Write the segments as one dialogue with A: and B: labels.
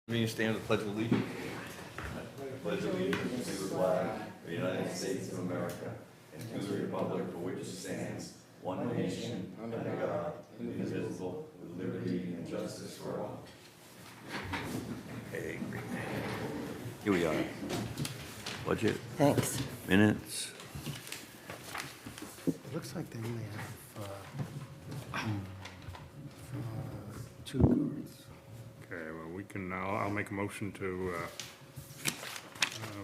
A: Me stand with the Pledge of Allegiance. I pledge allegiance to the flag of the United States of America and to the republic for which it stands, one nation, under God, indivisible, with liberty and justice for all. Okay, great. Here we are. Budget,
B: Thanks.
A: minutes.
C: It looks like they only have two cards.
D: Okay, well, we can, I'll make a motion to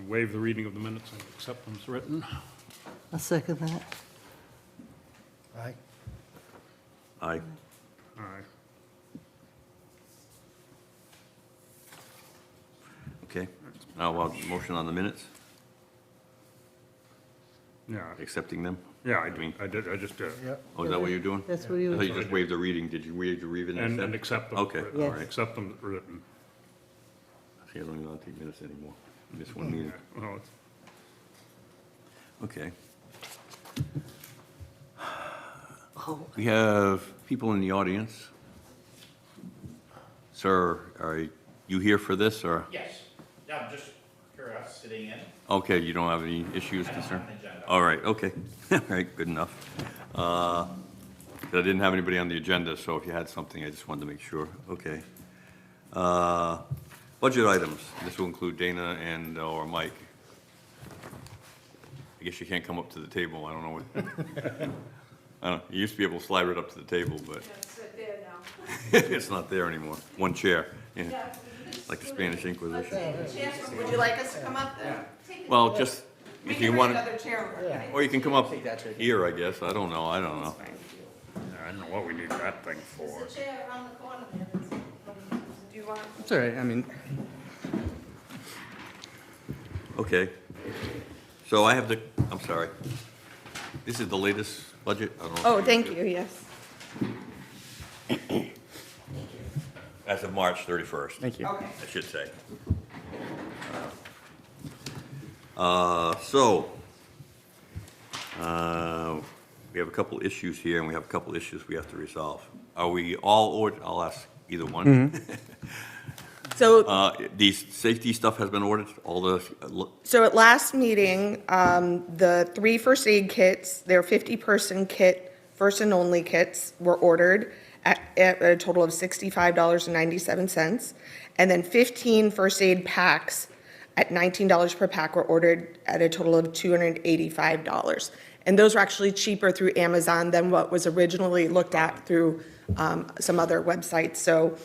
D: waive the reading of the minutes and accept them as written.
B: I'll second that.
C: Aye.
A: Aye.
D: Aye.
A: Okay. Now, motion on the minutes,
D: Yeah,
A: accepting them.
D: yeah, I just did.
C: Yep.
A: Oh, is that what you're doing?
B: That's what
A: I
B: you
A: thought you just waived the reading. Did you waive the reading?
D: And accept them.
A: Okay,
D: written.
A: all
B: Yes.
A: right.
D: Accept them written.
A: See, I don't even want to take minutes anymore. Miss one meeting.
D: Yeah, well, it's-
A: Okay.
B: Oh,
A: We have people in the audience. Sir, are you here for this, or?
E: Yes, yeah, I'm just curious, sitting in.
A: Okay, you don't have any issues,
E: I don't
A: concern?
E: have an agenda.
A: All right, okay. All right, good enough. I didn't have anybody on the agenda, so if you had something, I just wanted to make sure. Okay. Budget items. This will include Dana and, or Mike. I guess you can't come up to the table. I don't know what. I don't, you used to be able to slide right up to the table, but
F: It's right there now.
A: it's not there anymore. One chair, yeah, like the Spanish Inquisition.
F: Would you like us to come up there?
A: Well, just,
F: We
A: if you
F: can
A: want,
F: bring another chair over.
A: or you can come up here, I guess. I don't know,
D: I don't know what we need that thing for.
F: There's a chair around the corner there. Do you want?
G: It's all right, I mean,
A: Okay. So I have the, I'm sorry. This is the latest budget? I don't know.
F: Oh, thank you, yes.
A: As of March 31st.
G: thank you.
F: Okay.
A: I should say. We have a couple issues here, and we have a couple issues we have to resolve. Are we all, or I'll ask either one.
F: So,
A: These safety stuff has been ordered, all the,
F: so at last meeting, the 3 first aid kits, their 50-person kit, first and only kits were ordered at a total of $65.97. And then 15 first aid packs at $19 per pack were ordered at a total of $285. And those were actually cheaper through Amazon than what was originally looked at through some other websites. So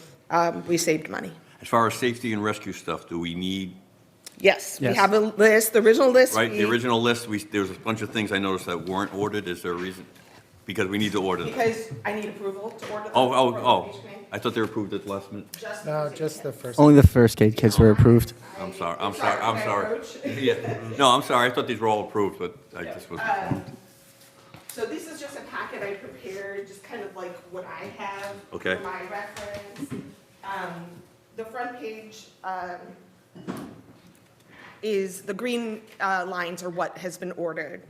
F: we saved money.
A: as far as safety and rescue stuff, do we need,
F: Yes, we
G: Yes.
F: have a list, the original list.
A: right, the
F: we-
A: original list, there was a bunch of things I noticed that weren't ordered. Is there a reason? Because we need to order them.
F: Because I need approval to order them.
A: Oh, I thought they were approved at the last minute.
C: No, just the first.
G: Only the first aid kits were approved.
A: I'm sorry.
F: Sorry.
A: Yeah, no, I'm sorry, I thought these were all approved, but I just was,
F: So this is just a packet I prepared, just kind of like what I have.
A: Okay.
F: For my reference. The front page, is, the green, lines are what has been ordered.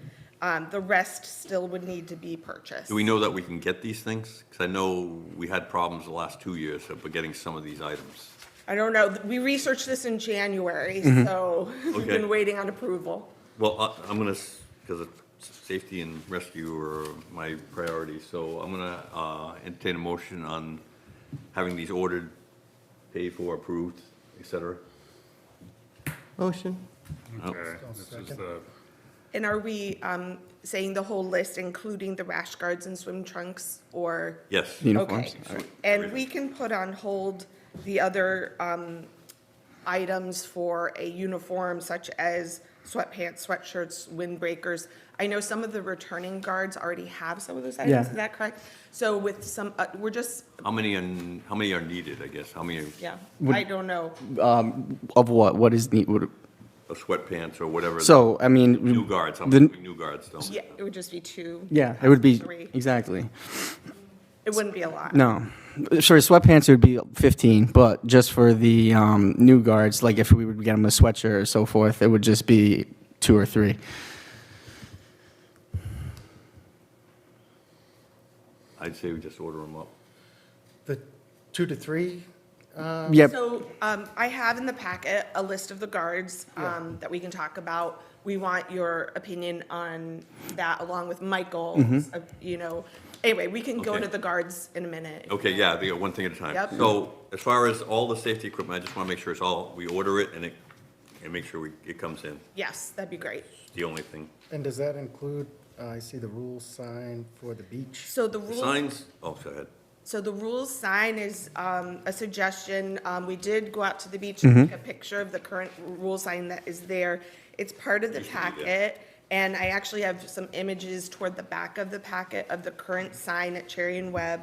F: The rest still would need to be purchased.
A: do we know that we can get these things? Because I know we had problems the last 2 years of getting some of these items.
F: I don't know, we researched this in January, so we've
A: Okay.
F: been waiting on approval.
A: Well, I'm gonna, because safety and rescue are my priorities, so I'm gonna entertain a motion on having these ordered, paid for, approved, et cetera.
B: motion.
D: Okay, this is the,
F: And are we saying the whole list, including the rash guards and swim trunks, or?
A: Yes.
G: Uniforms.
F: Okay. And we can put on hold the other items for a uniform such as sweatpants, sweatshirts, windbreakers. I know some of the returning guards already have some of those items,
G: Yeah.
F: is that correct? So with some, we're just,
A: How many are needed, I guess? How many
F: yeah,
G: Would-
F: I don't know.
G: Of what? What is the, what?
A: of sweatpants or whatever?
G: So, I mean.
A: New guards, I'm
G: the-
A: assuming new guards don't.
F: Yeah, it would just be 2.
G: Yeah, it would be,
F: Three.
G: exactly.
F: It wouldn't be a lot.
G: No. Sorry, sweatpants would be 15, but just for the new guards, like if we would get them a sweatshirt or so forth, it would just be 2 or 3.
A: I'd say we just order them up.
C: The 2 to 3
G: Yeah,
F: So I have in the packet a list of the guards that we can talk about. We want your opinion on that along with Michael's, Anyway, we can go
A: Okay.
F: to the guards in a minute.
A: Okay, yeah, I think one thing at a time.
F: Yep.
A: So as far as all the safety equipment, I just want to make sure it's all, we order it and make sure it comes in.
F: Yes, that'd be great.
A: It's the only thing.
C: And does that include, I see the rules sign for the beach?
F: So the
A: The
F: rules.
A: signs, oh, go ahead.
F: So the rules sign is a suggestion. We did go out to the beach and take a picture of the current rule sign that is there. It's part of the
A: Used to be there.
F: packet, and I actually have some images toward the back of the packet of the current sign at Cherry and Webb.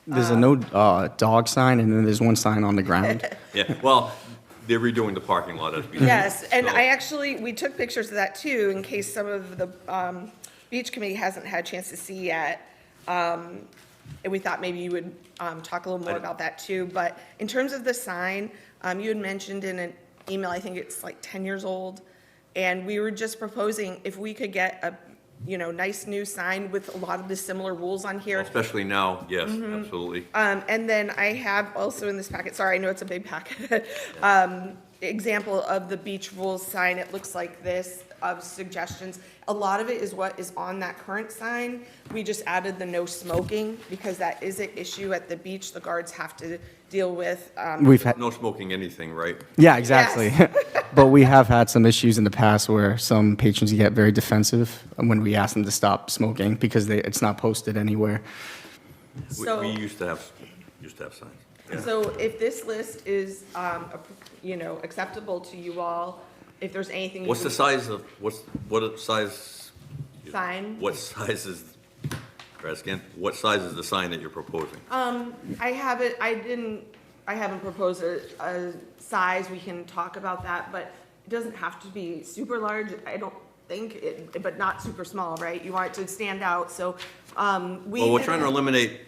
G: there's a no dog sign, and then there's one sign on the ground.
A: Yeah, well, they're redoing the parking lot as we.
F: Yes, and
A: So-
F: we took pictures of that too, in case some of the beach committee hasn't had a chance to see yet. And we thought maybe you would talk a little more about that too. But in terms of the sign, you had mentioned in an email, I think it's like 10 years old. And we were just proposing if we could get a, nice new sign with a lot of the similar rules on here.
A: Especially now, yes,
F: Mm-hmm.
A: absolutely.
F: And then I have also in this packet, sorry, I know it's a big packet, example of the beach rules sign. It looks like this, of suggestions. A lot of it is what is on that current sign. We just added the no smoking because that is an issue at the beach the guards have to deal with.
G: We've had,
A: No smoking anything, right?
G: yeah, exactly. But we have had some issues in the past where some patrons get very defensive when we ask them to stop smoking because it's not posted anywhere.
F: So-
A: We used to have signs. Yeah.
F: So if this list is, acceptable to you all, if there's anything. you
A: What's the
F: would-
A: size of, what size?
F: Sign?
A: What size is, try again, what size is the sign that you're proposing?
F: I haven't proposed a size, we can talk about that, but it doesn't have to be super large, I don't think, but not super small, right? You want it to stand out, so,
A: Well, we're trying to eliminate,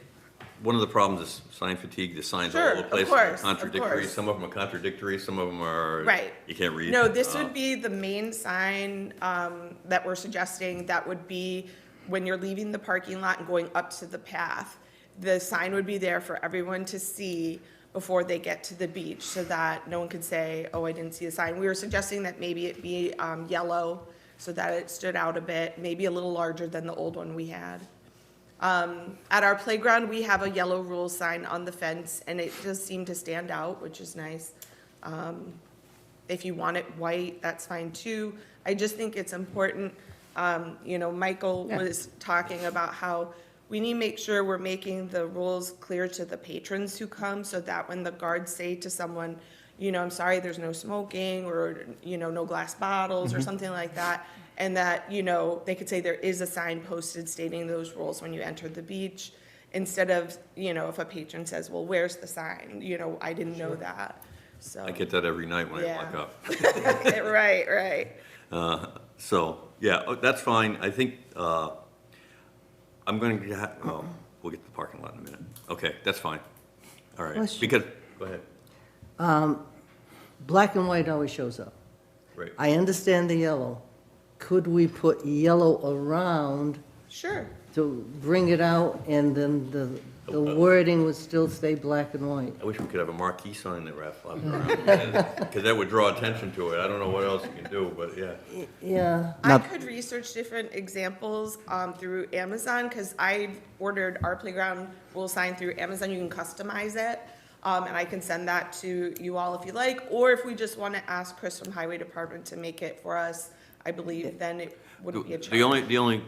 A: one of the problems is sign fatigue, the signs all
F: Sure,
A: over the
F: of
A: place.
F: course, of
A: Contradictory,
F: course.
A: some of them are contradictory, some of them are.
F: Right.
A: You can't read.
F: No, this would be the main sign that we're suggesting, that would be when you're leaving the parking lot and going up to the path. The sign would be there for everyone to see before they get to the beach, so that no one could say, oh, I didn't see the sign. We were suggesting that maybe it be yellow, so that it stood out a bit, maybe a little larger than the old one we had. At our playground, we have a yellow rule sign on the fence, and it does seem to stand out, which is nice. If you want it white, that's fine too. I just think it's important, Michael was talking about how we need to make sure we're making the rules clear to the patrons who come, so that when the guards say to someone, I'm sorry, there's no smoking, or, no glass bottles, or something like that, and that, they could say there is a sign posted stating those rules when you enter the beach, instead of, if a patron says, well, where's the sign? I didn't know that, so.
A: I get that every night when I
F: Yeah.
A: walk up.
F: Right.
A: So, yeah, that's fine. I think, I'm going to, we'll get to the parking lot in a minute. Okay, that's fine. All right,
B: Question.
A: because, go ahead.
B: Black and white always shows up.
A: Right.
B: I understand the yellow. Could we put yellow around
F: Sure.
B: to bring it out, and then the wording would still stay black and white?
A: I wish we could have a marquee sign that wraps around, because that would draw attention to it. I don't know what else you can do, but yeah.
B: Yeah,
F: I could research different examples through Amazon, because I've ordered our playground rule sign through Amazon. You can customize it, and I can send that to you all if you like. Or if we just want to ask Chris from Highway Department to make it for us, I believe then it wouldn't be a challenge.
A: The only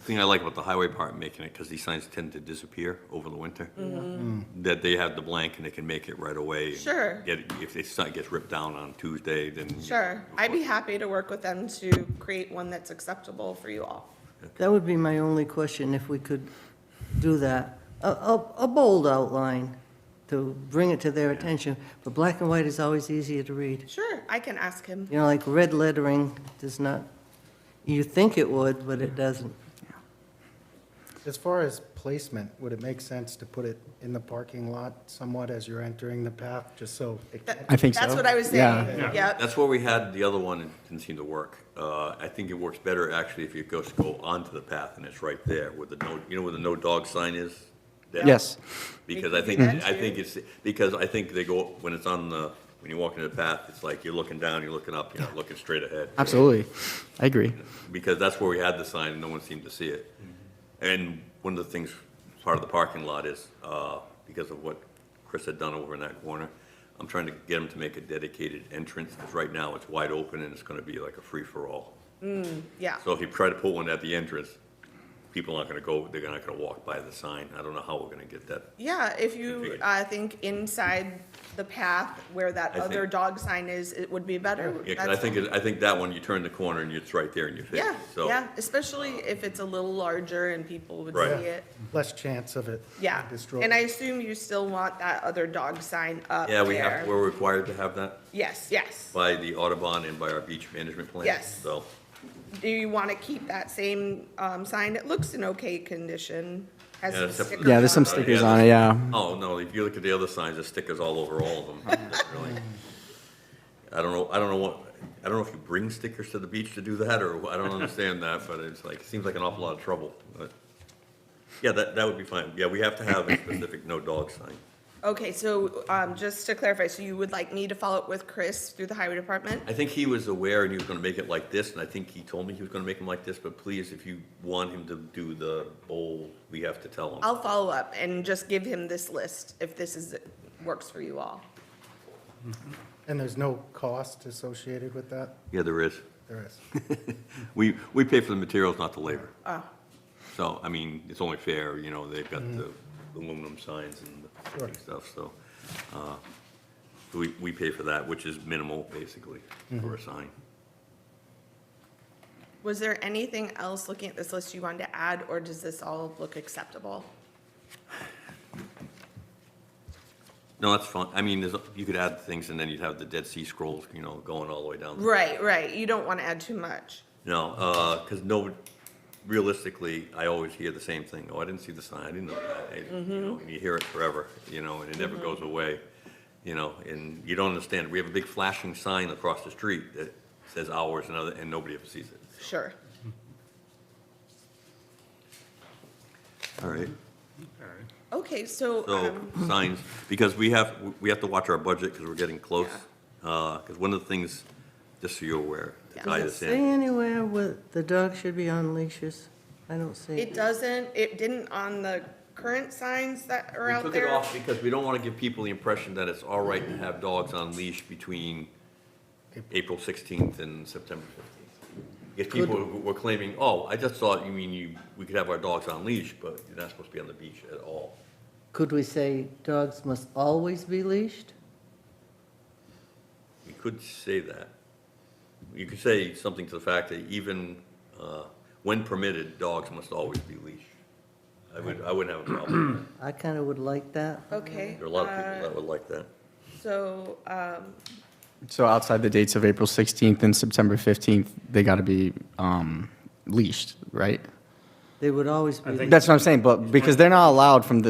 A: thing I like about the highway part making it, because these signs tend to disappear over the winter, that they have the blank and they can make it right away. and
F: Sure.
A: If the sign gets ripped down on Tuesday, then.
F: Sure. I'd be happy to work with them to create one that's acceptable for you all.
B: that would be my only question, if we could do that. A bold outline to bring it to their attention, but black and white is always easier to read.
F: Sure, I can ask him.
B: Like red lettering does not, you think it would, but it doesn't.
C: As far as placement, would it make sense to put it in the parking lot somewhat as you're entering the path, just so it
F: That-
G: I think so.
F: That's what I was
G: Yeah.
F: saying. Yep.
A: That's where we had the other one, and it didn't seem to work. I think it works better actually if you go onto the path and it's right there with the no, where the no dog sign is?
G: Yes.
A: Because
F: We
A: I
F: could
A: think,
F: do that
A: I
F: too.
A: think it's, because I think they go, when it's on the, when you walk into the path, it's like you're looking down, you're looking up, you're not looking straight ahead.
G: Absolutely. I agree.
A: Because that's where we had the sign and no one seemed to see it. And one of the things, part of the parking lot is, because of what Chris had done over in that corner, I'm trying to get him to make a dedicated entrance, because right now it's wide open and it's gonna be like a free-for-all.
F: Yeah.
A: So if you try to put one at the entrance, people aren't gonna go, they're not gonna walk by the sign. I don't know how we're gonna get that.
F: Yeah, if you, think inside the path where that
A: I
F: other
A: think-
F: dog sign is, it would be better.
A: Yeah, 'cause
F: That's-
A: I think that one, you turn the corner and it's right there in your face.
F: Yeah,
A: So,
F: yeah, especially if it's a little larger and people would
A: Right.
F: see it.
C: Less chance of it
F: Yeah,
C: destroyed.
F: and I assume you still want that other dog sign up
A: yeah,
F: there.
A: we're required to have that
F: Yes, yes.
A: by the Audubon and by our beach management plan.
F: Yes.
A: So,
F: Do you want to keep that same, sign? It looks in okay condition. Has
A: Yeah,
F: some
A: except for
F: stickers
A: the-
G: Yeah, there's some
F: on
G: stickers
A: yeah,
G: on it, yeah.
A: oh, no, if you look at the other signs, there's stickers all over all of them. That's really- I don't know if you bring stickers to the beach to do that, or I don't understand that, but it's like, it seems like an awful lot of trouble. But, yeah, that would be fine. Yeah, we have to have a specific no dog sign.
F: Okay, so, just to clarify, so you would like me to follow up with Chris through the highway department?
A: I think he was aware and he was gonna make it like this, and I think he told me he was gonna make them like this, but please, if you want him to do the bowl, we have to tell him.
F: I'll follow up and just give him this list if this is, works for you all.
C: And there's no cost associated with that?
A: Yeah, there is.
C: There is.
A: We pay for the materials, not the labor.
F: Oh,
A: So, I mean, it's only fair, you know, they've got the aluminum signs and the
C: Sure.
A: stuff, so, we pay for that, which is minimal, basically, for a sign.
F: was there anything else looking at this list you wanted to add, or does this all look acceptable?
A: No, that's fine. I mean, you could add things and then you'd have the Dead Sea Scrolls, you know, going all the way down.
F: Right, right, you don't want to add too much.
A: No, because realistically, I always hear the same thing. Oh, I didn't see the sign, I didn't know that. You know, and you hear it forever, you know, and it never goes away, you know, and you don't understand. We have a big flashing sign across the street that says hours and nobody ever sees it.
F: Sure.
A: All right.
D: All right.
F: Okay, so,
A: So, signs, because we have to watch our budget because we're getting close. Because one of the things, just so you're aware, to tie
B: Does
A: this
B: it say
A: in.
B: anywhere where the dog should be on leashes? I don't see
F: it doesn't, it didn't on the current signs that are
A: We
F: out
A: took it
F: there?
A: off because we don't want to give people the impression that it's all right to have dogs on leash between April 16th and September 15th. Because people were claiming, oh, I just thought you mean we could have our dogs on leash, but you're not supposed to be on the beach at all.
B: Could we say dogs must always be leashed?
A: We could say that. You could say something to the fact that even when permitted, dogs must always be leashed. I wouldn't have a problem with that.
B: I kind of would like that.
F: Okay.
A: There are a lot of people that would like that.
F: So,
G: So outside the dates of April 16th and September 15th, they got to be leashed, right?
B: They would always be.
G: That's what I'm saying, but because they're not allowed from the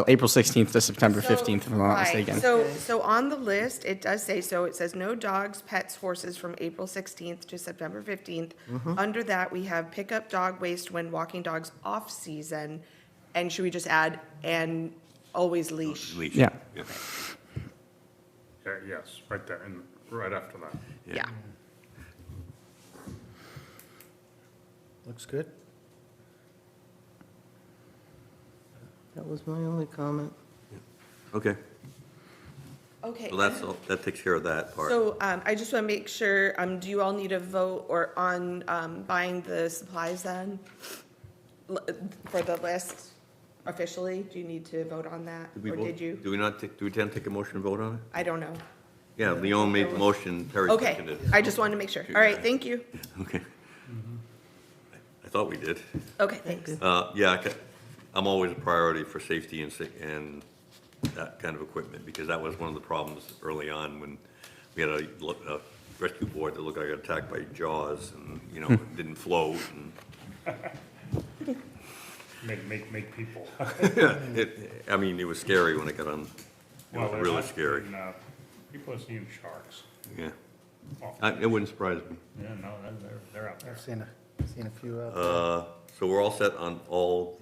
G: April 16th to September 15th, if I'm not
F: right,
G: mistaken.
F: so on the list, it does say, so it says no dogs, pets, horses from April 16th to September 15th. Under that, we have pickup dog waste when walking dogs off-season, and should we just add, and always leash?
A: Leash.
G: Yeah.
D: Yeah, yes, right there, and right after that.
F: Yeah.
C: Looks good.
B: That was my only comment.
A: Okay,
F: Okay.
A: so that takes care of that part.
F: So, I just want to make sure, do you all need a vote or on, buying the supplies then? For the list officially? Do you need to vote on that?
A: Did we
F: Or
A: vote?
F: did you?
A: Do we not, do we tend to take a motion and vote on it?
F: I don't know.
A: Yeah, Leon made the motion, Terry
F: Okay,
A: seconded it.
F: I just wanted to make sure. All right, thank you.
A: Okay. I thought we did.
F: Okay, thanks.
A: Yeah, I'm always a priority for safety and that kind of equipment, because that was one of the problems early on when we had a rescue board that looked like attacked by jaws and, you know, it didn't float and,
D: Make people.
A: I mean, it was scary when it got on, it
D: Well,
A: was
D: they're
A: really
D: not-
A: scary,
D: and, people are seeing sharks.
A: yeah.
D: Oh,
A: It wouldn't surprise me.
D: yeah, no, they're out there.
C: I've seen a few out there.
A: So we're all set on all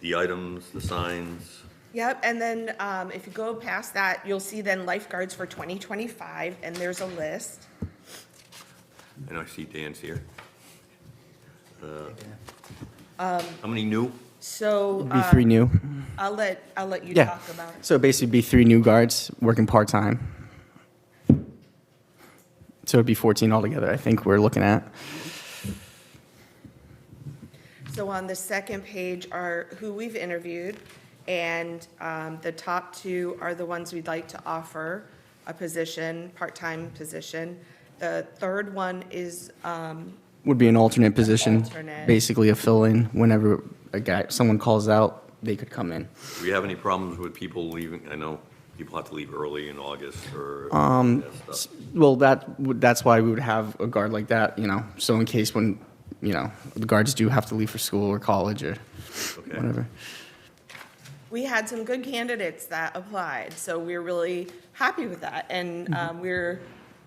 A: the items, the signs.
F: Yep, and then if you go past that, you'll see then lifeguards for 2025, and there's a list.
A: And I see Dan's here. How many new?
F: So
G: Be 3 new.
F: I'll let you
G: Yeah.
F: talk about it.
G: So basically be 3 new guards working part-time. So it'd be 14 altogether, I think we're looking at.
F: So on the second page are who we've interviewed, and the top 2 are the ones we'd like to offer a position, part-time position. The third one is,
G: Would be an alternate position,
F: Alternate.
G: basically a fill-in whenever someone calls out, they could come in.
A: Do we have any problems with people leaving? I know people have to leave early in August or that stuff.
G: Well, that's why we would have a guard like that, so in case when, the guards do have to leave for school or college or
A: Okay.
G: whatever.
F: we had some good candidates that applied, so we're really happy with that. And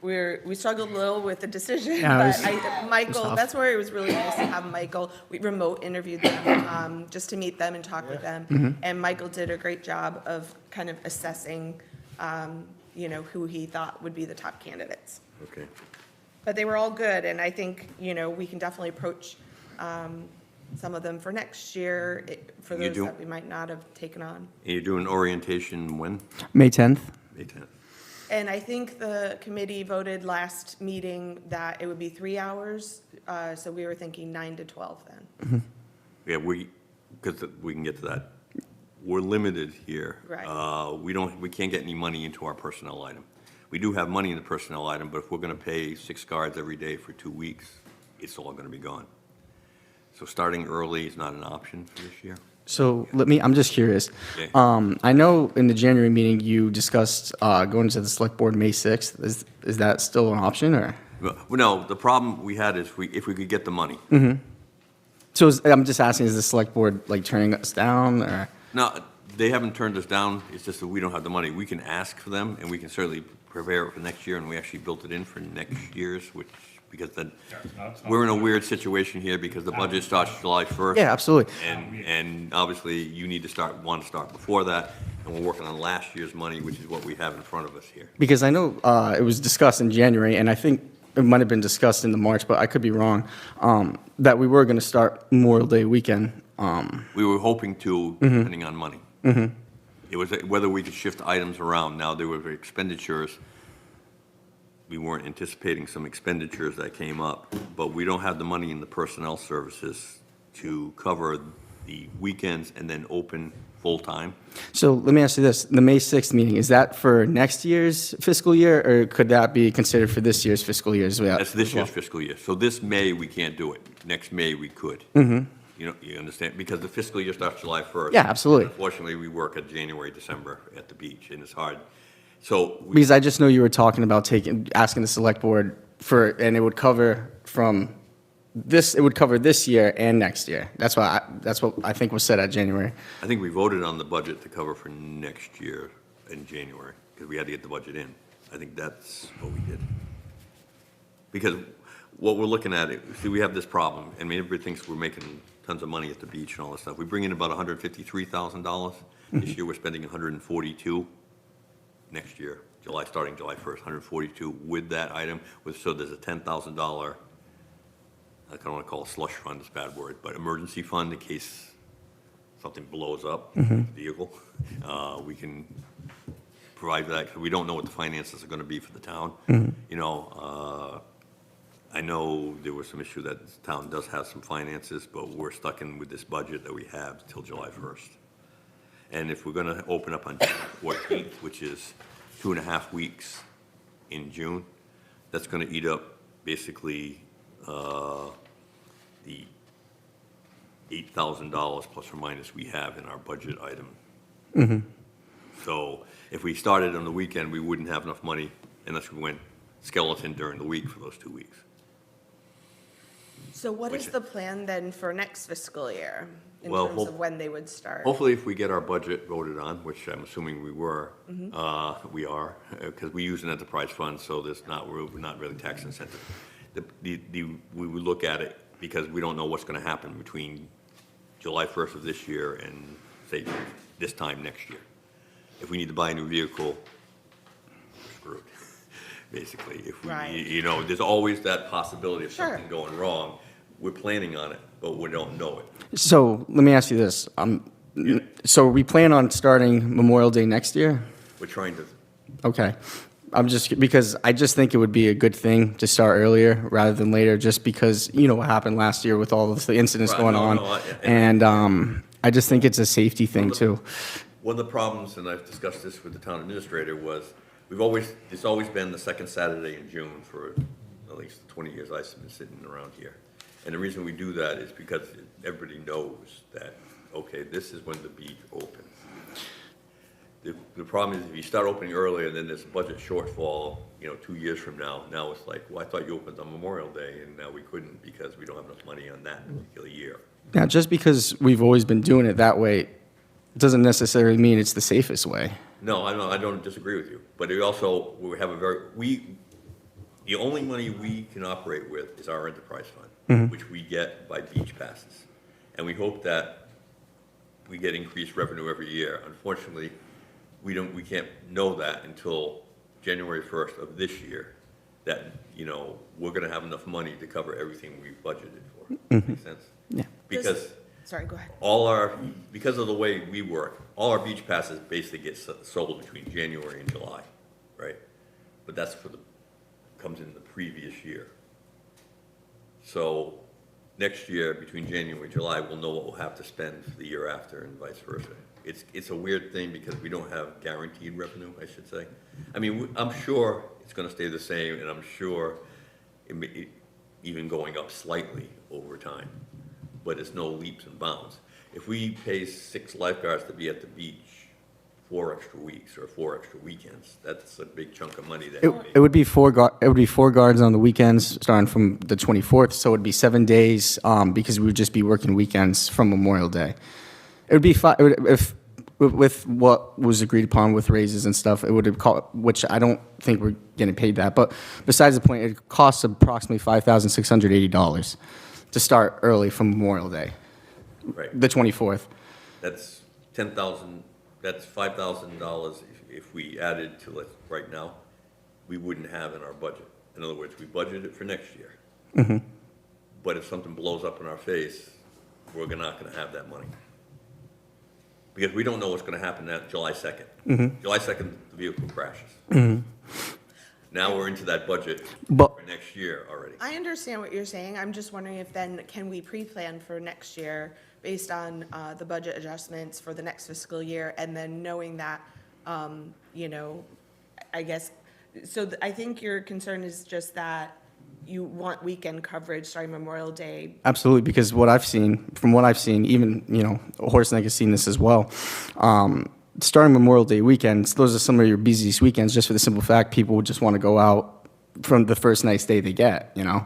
F: we struggled a little with the decision,
G: Yeah, it
F: but
G: was
F: Michael,
G: tough.
F: that's where it was really nice to have Michael. We remote interviewed them, just to meet them and talk with them.
G: Mm-hmm.
F: And Michael did a great job of kind of assessing, who he thought would be the top candidates.
A: Okay.
F: But they were all good, and I think, we can definitely approach some of them for next year, for
A: You
F: those
A: do-
F: that we might not have taken on.
A: And you're doing orientation when?
G: May 10th?
A: May 10th.
F: And I think the committee voted last meeting that it would be 3 hours, so we were thinking 9 to 12 then.
A: Yeah, because we can get to that. We're limited here.
F: Right.
A: We can't get any money into our personnel item. We do have money in the personnel item, but if we're gonna pay 6 guards every day for 2 weeks, it's all gonna be gone. So starting early is not an option for this year.
G: So I'm just curious.
A: Okay.
G: I know in the January meeting, you discussed going to the select board May 6th. Is that still an option, or?
A: Well, no, the problem we had is if we could get the money.
G: So I'm just asking, is the select board like turning us down, or?
A: No, they haven't turned us down, it's just that we don't have the money. We can ask for them, and we can certainly prepare it for next year, and we actually built it in for next year's, because then, we're in a weird situation here, because the budget starts July 1st.
G: Yeah, absolutely.
A: And obviously, you need to want to start before that, and we're working on last year's money, which is what we have in front of us here.
G: Because I know it was discussed in January, and I think it might have been discussed in the March, but I could be wrong, that we were going to start Memorial Day weekend.
A: We were hoping to, depending on money. It was whether we could shift items around. Now, there were expenditures. We weren't anticipating some expenditures that came up, but we don't have the money in the personnel services to cover the weekends and then open full-time.
G: So let me ask you this, the May 6th meeting, is that for next year's fiscal year, or could that be considered for this year's fiscal year as well?
A: That's this year's fiscal year. So this May, we can't do it. Next May, we could. You understand? Because the fiscal year starts July 1st.
G: Yeah, absolutely.
A: Unfortunately, we work at January, December at the beach, and it's hard. So
G: Because I just know you were talking about asking the select board and it would cover it would cover this year and next year. That's what I think was said at January.
A: I think we voted on the budget to cover for next year in January, because we had to get the budget in. I think that's what we did. Because what we're looking at, see, we have this problem, and everybody thinks we're making tons of money at the beach and all this stuff. We bring in about $153,000. This year, we're spending $142,000. Next year, starting July 1st, $142,000 with that item. So there's a $10,000, I don't want to call it slush fund, it's a bad word, but emergency fund in case something blows up, the vehicle. We can provide that, because we don't know what the finances are going to be for the town. I know there was some issue that the town does have some finances, but we're stuck in with this budget that we have till July 1st. And if we're going to open up on June 14th, which is 2.5 weeks in June, that's going to eat up basically the $8,000 plus or minus we have in our budget item. So if we started on the weekend, we wouldn't have enough money unless we went skeleton during the week for those 2 weeks.
F: So what is the plan then for next fiscal year, in
A: Well,
F: terms of when they would start?
A: Hopefully, if we get our budget voted on, which I'm assuming we we are, because we use an enterprise fund, so we're not really tax incentive. We would look at it, because we don't know what's going to happen between July 1st of this year and say this time next year. If we need to buy a new vehicle, we're screwed, basically. If we,
F: Right.
A: you know, there's always that possibility of
F: Sure.
A: something going wrong. We're planning on it, but we don't know it.
G: So let me ask you this. So we plan on starting Memorial Day next year?
A: We're trying to,
G: Okay. Because I just think it would be a good thing to start earlier rather than later, just because, you know, what happened last year with all of the incidents
A: Right,
G: going
A: no,
G: on.
A: no,
G: And I just think it's a safety thing too.
A: one of the problems, and I've discussed this with the town administrator, was it's always been the second Saturday in June for at least the 20 years I've been sitting around here. And the reason we do that is because everybody knows that, okay, this is when the beach opens. The problem is if you start opening earlier, then there's a budget shortfall, you know, 2 years from now. Now it's like, well, I thought you opened on Memorial Day, and now we couldn't because we don't have enough money on that particular year.
G: Now, just because we've always been doing it that way doesn't necessarily mean it's the safest way.
A: No, I don't disagree with you, but we have the only money we can operate with is our enterprise fund, which we get by beach passes. And we hope that we get increased revenue every year. Unfortunately, we can't know that until January 1st of this year, that, you know, we're gonna have enough money to cover everything we budgeted for. Make sense?
G: Yeah.
A: Because
F: Sorry, go ahead.
A: because of the way we work, all our beach passes basically get sold between January and July, right? But that's comes in the previous year. So next year, between January and July, we'll know what we'll have to spend for the year after and vice versa. It's a weird thing because we don't have guaranteed revenue, I should say. I mean, I'm sure it's gonna stay the same, and I'm sure even going up slightly over time, but it's no leaps and bounds. If we pay 6 lifeguards to be at the beach 4 extra weeks or 4 extra weekends, that's a big chunk of money that
G: It would be four guards on the weekends, starting from the 24th, so it'd be 7 days, because we would just be working weekends from Memorial Day. It would be if with what was agreed upon with raises and stuff, it would have which I don't think we're getting paid that, but besides the point, it costs approximately $5,680 to start early from Memorial Day,
A: Right.
G: the 24th.
A: That's that's $5,000 if we added to right now, we wouldn't have in our budget. In other words, we budgeted for next year. But if something blows up in our face, we're not gonna have that money. Because we don't know what's gonna happen at July 2nd. July 2nd, the vehicle crashes. Now we're into that budget
G: But-
A: for next year already.
F: I understand what you're saying. I'm just wondering if then, can we pre-plan for next year based on the budget adjustments for the next fiscal year? And then knowing that, you know, I guess, so I think your concern is just that you want weekend coverage starting Memorial Day.
G: Absolutely, because from what I've seen, even, you know, Horseneck has seen this as well. Starting Memorial Day weekends, those are some of your busiest weekends, just for the simple fact people would just want to go out from the first nice day they get, you know?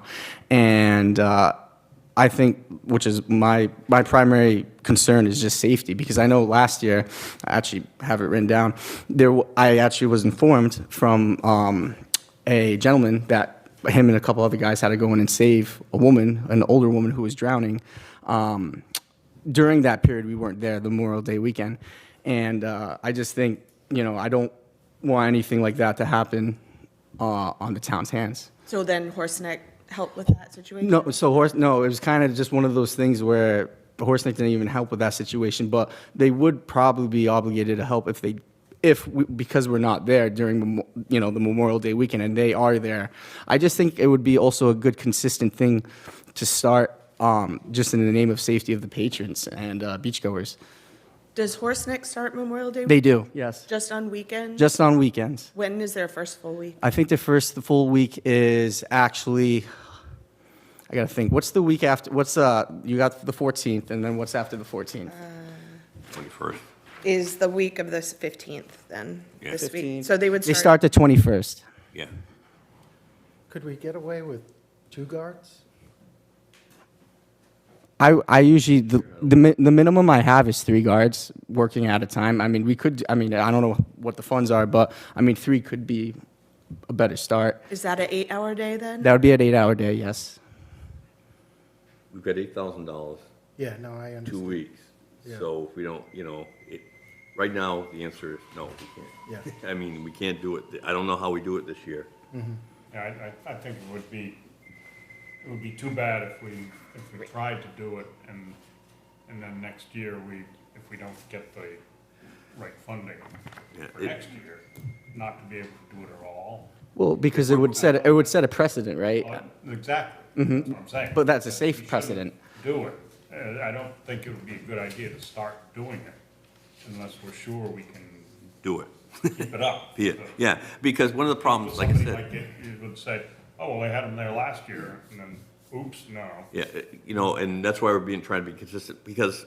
G: And I think, which is my primary concern, is just safety, because I know last year, I actually have it written down, I actually was informed from a gentleman that him and a couple other guys had to go in and save a woman, an older woman who was drowning. During that period, we weren't there, the Memorial Day weekend. And I just think, you know, I don't want anything like that to happen on the town's hands.
F: So then Horseneck help with that situation?
G: No, it was kind of just one of those things where Horseneck didn't even help with that situation, but they would probably be obligated to help because we're not there during, you know, the Memorial Day weekend, and they are there. I just think it would be also a good, consistent thing to start, just in the name of safety of the patrons and beachgoers.
F: Does Horseneck start Memorial Day?
G: They do, yes.
F: Just on weekends?
G: Just on weekends.
F: When is their first full week?
G: I think the full week is actually, I gotta think, what's the week after, you got the 14th, and then what's after the 14th?
A: 21st.
F: Is the week of the 15th then,
A: Yeah.
F: this week?
G: 15th.
F: So they would
G: They
F: start.
G: start the 21st.
A: Yeah.
C: Could we get away with 2 guards?
G: I usually, the minimum I have is 3 guards working at a time. I mean, I don't know what the funds are, but, 3 could be a better start.
F: Is that an 8-hour day then?
G: That would be an 8-hour day, yes.
A: We've got $8,000
C: Yeah, no, I
A: 2
C: understand.
A: weeks.
C: Yeah.
A: So if we don't, right now, the answer is no, we can't.
C: Yeah.
A: I mean, we can't do it. I don't know how we do it this year.
D: Yeah, I think it would be too bad if we tried to do it and then next year if we don't get the right funding
A: Yeah,
D: for next year, not to be able to do it at all.
G: Well, because it would set a precedent, right?
D: Well, exactly, that's what I'm saying.
G: But that's a
D: That
G: safe
D: we shouldn't
G: precedent.
D: Do it. I don't think it would be a good idea to start doing it unless we're sure we can
A: Do it.
D: keep it up.
A: Yeah, yeah, because one of the problems, like I
D: Somebody
A: said,
D: might you would say, oh, well, they had them there last year, and then, oops, no.
A: yeah, and that's why we're trying to be consistent, because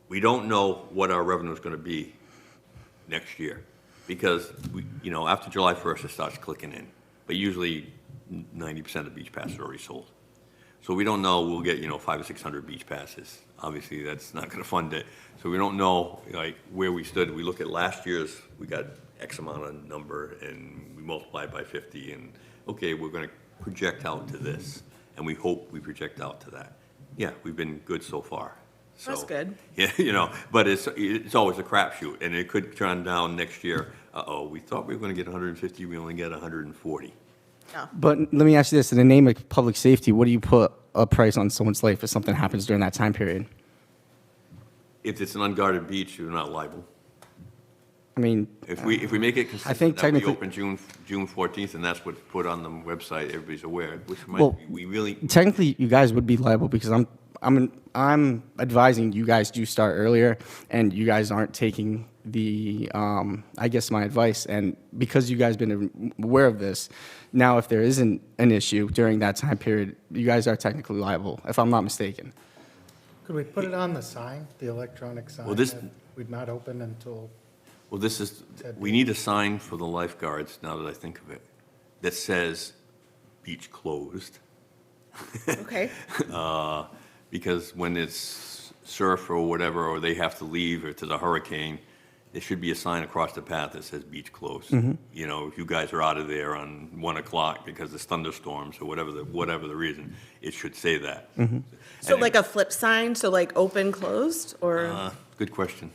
A: we don't know what our revenue is gonna be next year. Because after July 1st, it starts clicking in. But usually 90% of beach passes are already sold. So we don't know, we'll get, 500 or 600 beach passes. Obviously, that's not gonna fund it. So we don't know, where we stood. We look at last year's, we got X amount of number, and we multiply it by 50, and, okay, we're gonna project out to this, and we hope we project out to that. Yeah, we've been good so far.
F: That's
A: So,
F: good.
A: Yeah, but it's always a crapshoot, and it could turn down next year. We thought we were gonna get 150, we only get 140.
G: But let me ask you this, in the name of public safety, what do you put a price on someone's life if something happens during that time period?
A: If it's an unguarded beach, you're not liable.
G: I mean,
A: If we make it
G: I think
A: consistent that we
G: technically-
A: open June 14th, and that's what's put on the website, everybody's aware, which
G: Well,
A: might, we really,
G: technically, you guys would be liable because I'm advising you guys do start earlier, and you guys aren't taking the, I guess, my advice. And because you guys been aware of this, now if there isn't an issue during that time period, you guys are technically liable, if I'm not mistaken.
C: Could we put it on the sign, the electronic sign?
A: Well, this-
C: that we'd not open until,
A: well, we need a sign for the lifeguards, now that I think of it, that says beach closed.
F: Okay.
A: Because when it's surf or whatever, or they have to leave, or to the hurricane, there should be a sign across the path that says beach closed. If you guys are out of there on 1 o'clock because there's thunderstorms or whatever the reason, it should say that.
F: So
A: And
F: like a flip sign, so like open, closed, or?
A: Good question.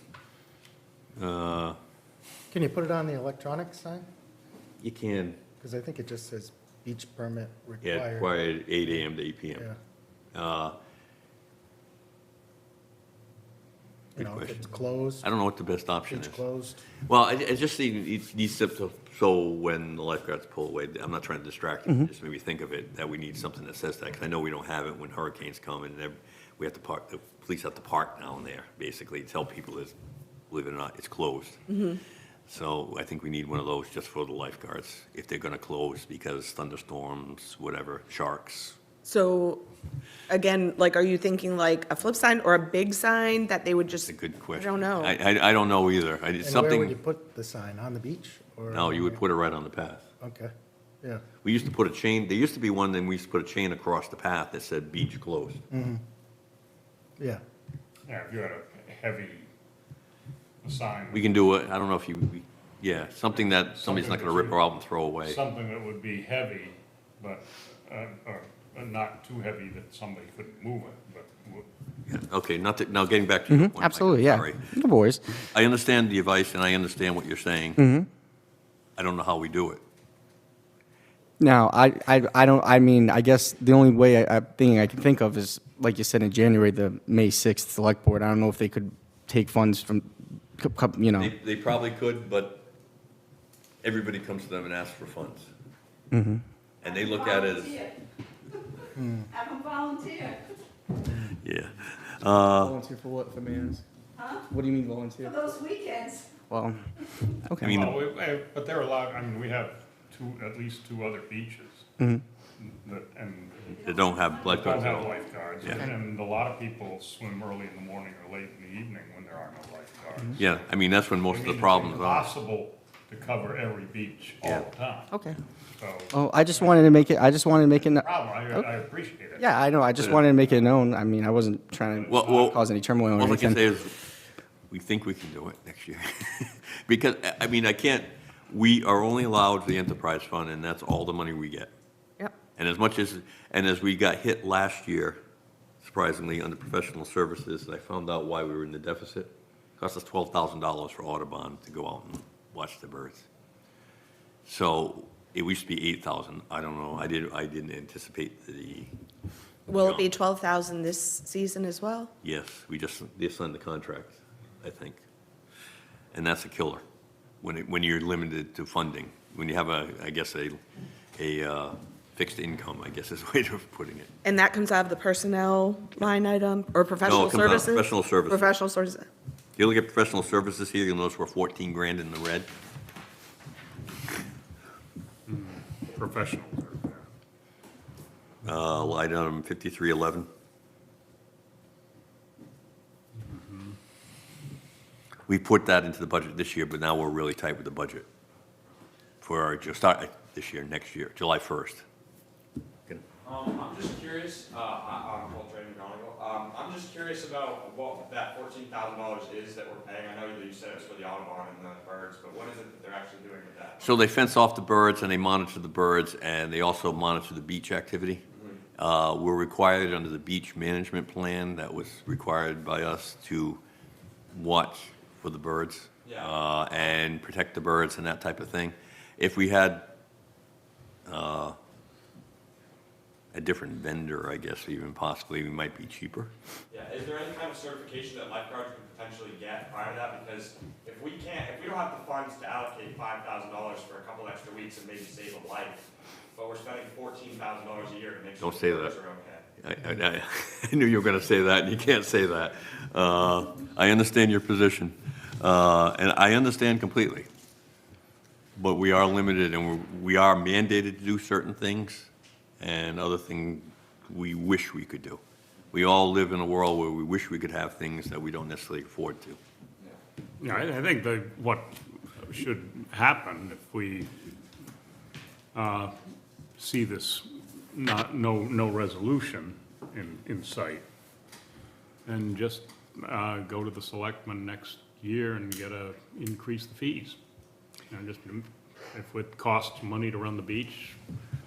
C: can you put it on the electronic sign?
A: You can,
C: Because I think it just says beach permit
A: yeah,
C: required.
A: required 8 AM to 8 PM.
C: Yeah.
A: Good
C: If
A: question.
C: it's closed,
A: I don't know what the best option
C: beach
A: is.
C: closed.
A: Well, I just think it needs to, so when the lifeguards pull away, I'm not trying to distract you, just maybe think of it, that we need something that says that, because I know we don't have it when hurricanes come, and we have to park, the police have to park down there, basically, tell people that, believe it or not, it's closed. So I think we need one of those just for the lifeguards, if they're gonna close, because thunderstorms, whatever, sharks.
F: So, again, like, are you thinking like a flip sign or a big sign that they would just?
A: It's a good question.
F: I don't know.
A: I don't know either. It's
C: And where would you
A: something,
C: put the sign, on the beach? Or
A: no, you would put it right on the path.
C: Okay, yeah.
A: We used to put a chain, there used to be one, then we used to put a chain across the path that said beach closed.
C: Yeah,
D: Yeah, if you had a heavy sign.
A: We can do it, I don't know if yeah, something that somebody's not gonna rip out and throw away.
D: Something that would be heavy, but, or not too heavy that somebody couldn't move it, but would.
A: Okay, now getting back to your point. Mike,
G: Absolutely,
A: I'm
G: yeah.
A: sorry.
G: No worries.
A: I understand the advice and I understand what you're saying. I don't know how we do it.
G: Now, I guess the only way thing I can think of is, like you said, in January, the May 6th select board. I don't know if they could take funds from,
A: They probably could, but everybody comes to them and asks for funds. And they look at it as,
H: Have them volunteer
A: yeah.
G: Volunteer for what, for mayors? What do you mean
H: for
G: volunteer?
H: those weekends.
G: Well, okay.
A: I mean,
D: Well, but they're allowed, we have at least two other beaches. That, and
A: They don't have
D: don't
A: lifeguards at
D: have
A: all.
D: lifeguards,
A: Yeah.
D: and a lot of people swim early in the morning or late in the evening when there are no lifeguards.
A: Yeah, I mean, that's when most
D: I
A: of
D: mean,
A: the problems
D: It's
A: are.
D: impossible to cover every beach all the time.
G: Okay.
D: So,
G: Oh, I just wanted to make it,
D: problem, I appreciate it.
G: yeah, I know, I just wanted to make it known. I mean, I wasn't trying to
A: Well,
G: cause any turmoil or
A: All I can
G: anything.
A: say is, we think we can do it next year. Because, I mean, we are only allowed the enterprise fund, and that's all the money we get.
F: Yep.
A: And as we got hit last year, surprisingly, under professional services, and I found out why we were in the deficit. It cost us $12,000 for Audubon to go out and watch the birds. So it used to be 8,000. I don't know. I didn't anticipate the,
F: Will it be 12,000 this season as well?
A: yes, they signed the contract, I think. And that's a killer, when you're limited to funding. When you have I guess, a fixed income, I guess is the way of putting it.
F: And that comes out of the personnel line item or professional
A: No, it comes out of
F: services?
A: professional services.
F: Professional services.
A: If you look at professional services here, you'll notice we're 14 grand in the red.
D: Professional.
A: Line item 5311. We put that into the budget this year, but now we're really tight with the budget for our, start this year, next year, July 1st.
I: I'm just curious, I'm Paul Trey McGonigal. I'm just curious about what that $14,000 is that we're paying. I know that you said it's for the Audubon and the birds, but what is it that they're actually doing with that?
A: So they fence off the birds and they monitor the birds and they also monitor the beach activity. We're required under the beach management plan that was required by us to watch for the birds.
I: Yeah.
A: And protect the birds and that type of thing. If we had a different vendor, I guess, even possibly, we might be cheaper.
I: Yeah, is there any kind of certification that lifeguards can potentially get prior to that? Because if we don't have the funds to allocate $5,000 for a couple extra weeks and maybe save a life, but we're spending $14,000 a year to make sure
A: Don't say
I: the birds
A: that.
I: are okay.
A: I knew you were going to say that, and you can't say that. I understand your position, and I understand completely. But we are limited, and we are mandated to do certain things, and other things we wish we could do. We all live in a world where we wish we could have things that we don't necessarily afford to.
D: Yeah, I think that what should happen if we see this no resolution in sight, and just go to the selectmen next year and increase the fees. Just if it costs money to run the beach,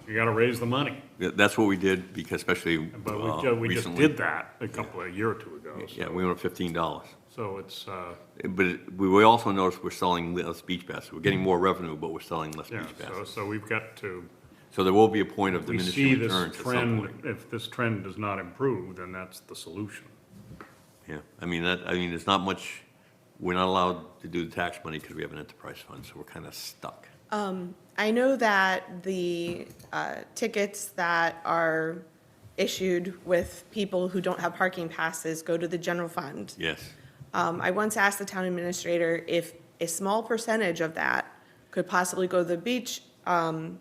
D: you gotta raise the money.
A: That's what we did, because especially
D: But we just
A: recently.
D: did that a year or two ago.
A: Yeah, we went up $15.
D: So it's,
A: But we also noticed we're selling less beach bass. We're getting more revenue, but we're selling less
D: yeah,
A: beach bass.
D: so we've got to,
A: So there will be a point of
D: if we
A: diminishing
D: see this
A: returns at some
D: trend,
A: point.
D: if this trend does not improve, then that's the solution.
A: Yeah, I mean, there's not much, we're not allowed to do the tax money because we have an enterprise fund, so we're kind of stuck.
F: I know that the tickets that are issued with people who don't have parking passes go to the general fund.
A: Yes.
F: I once asked the town administrator if a small percentage of that could possibly go to the beach fund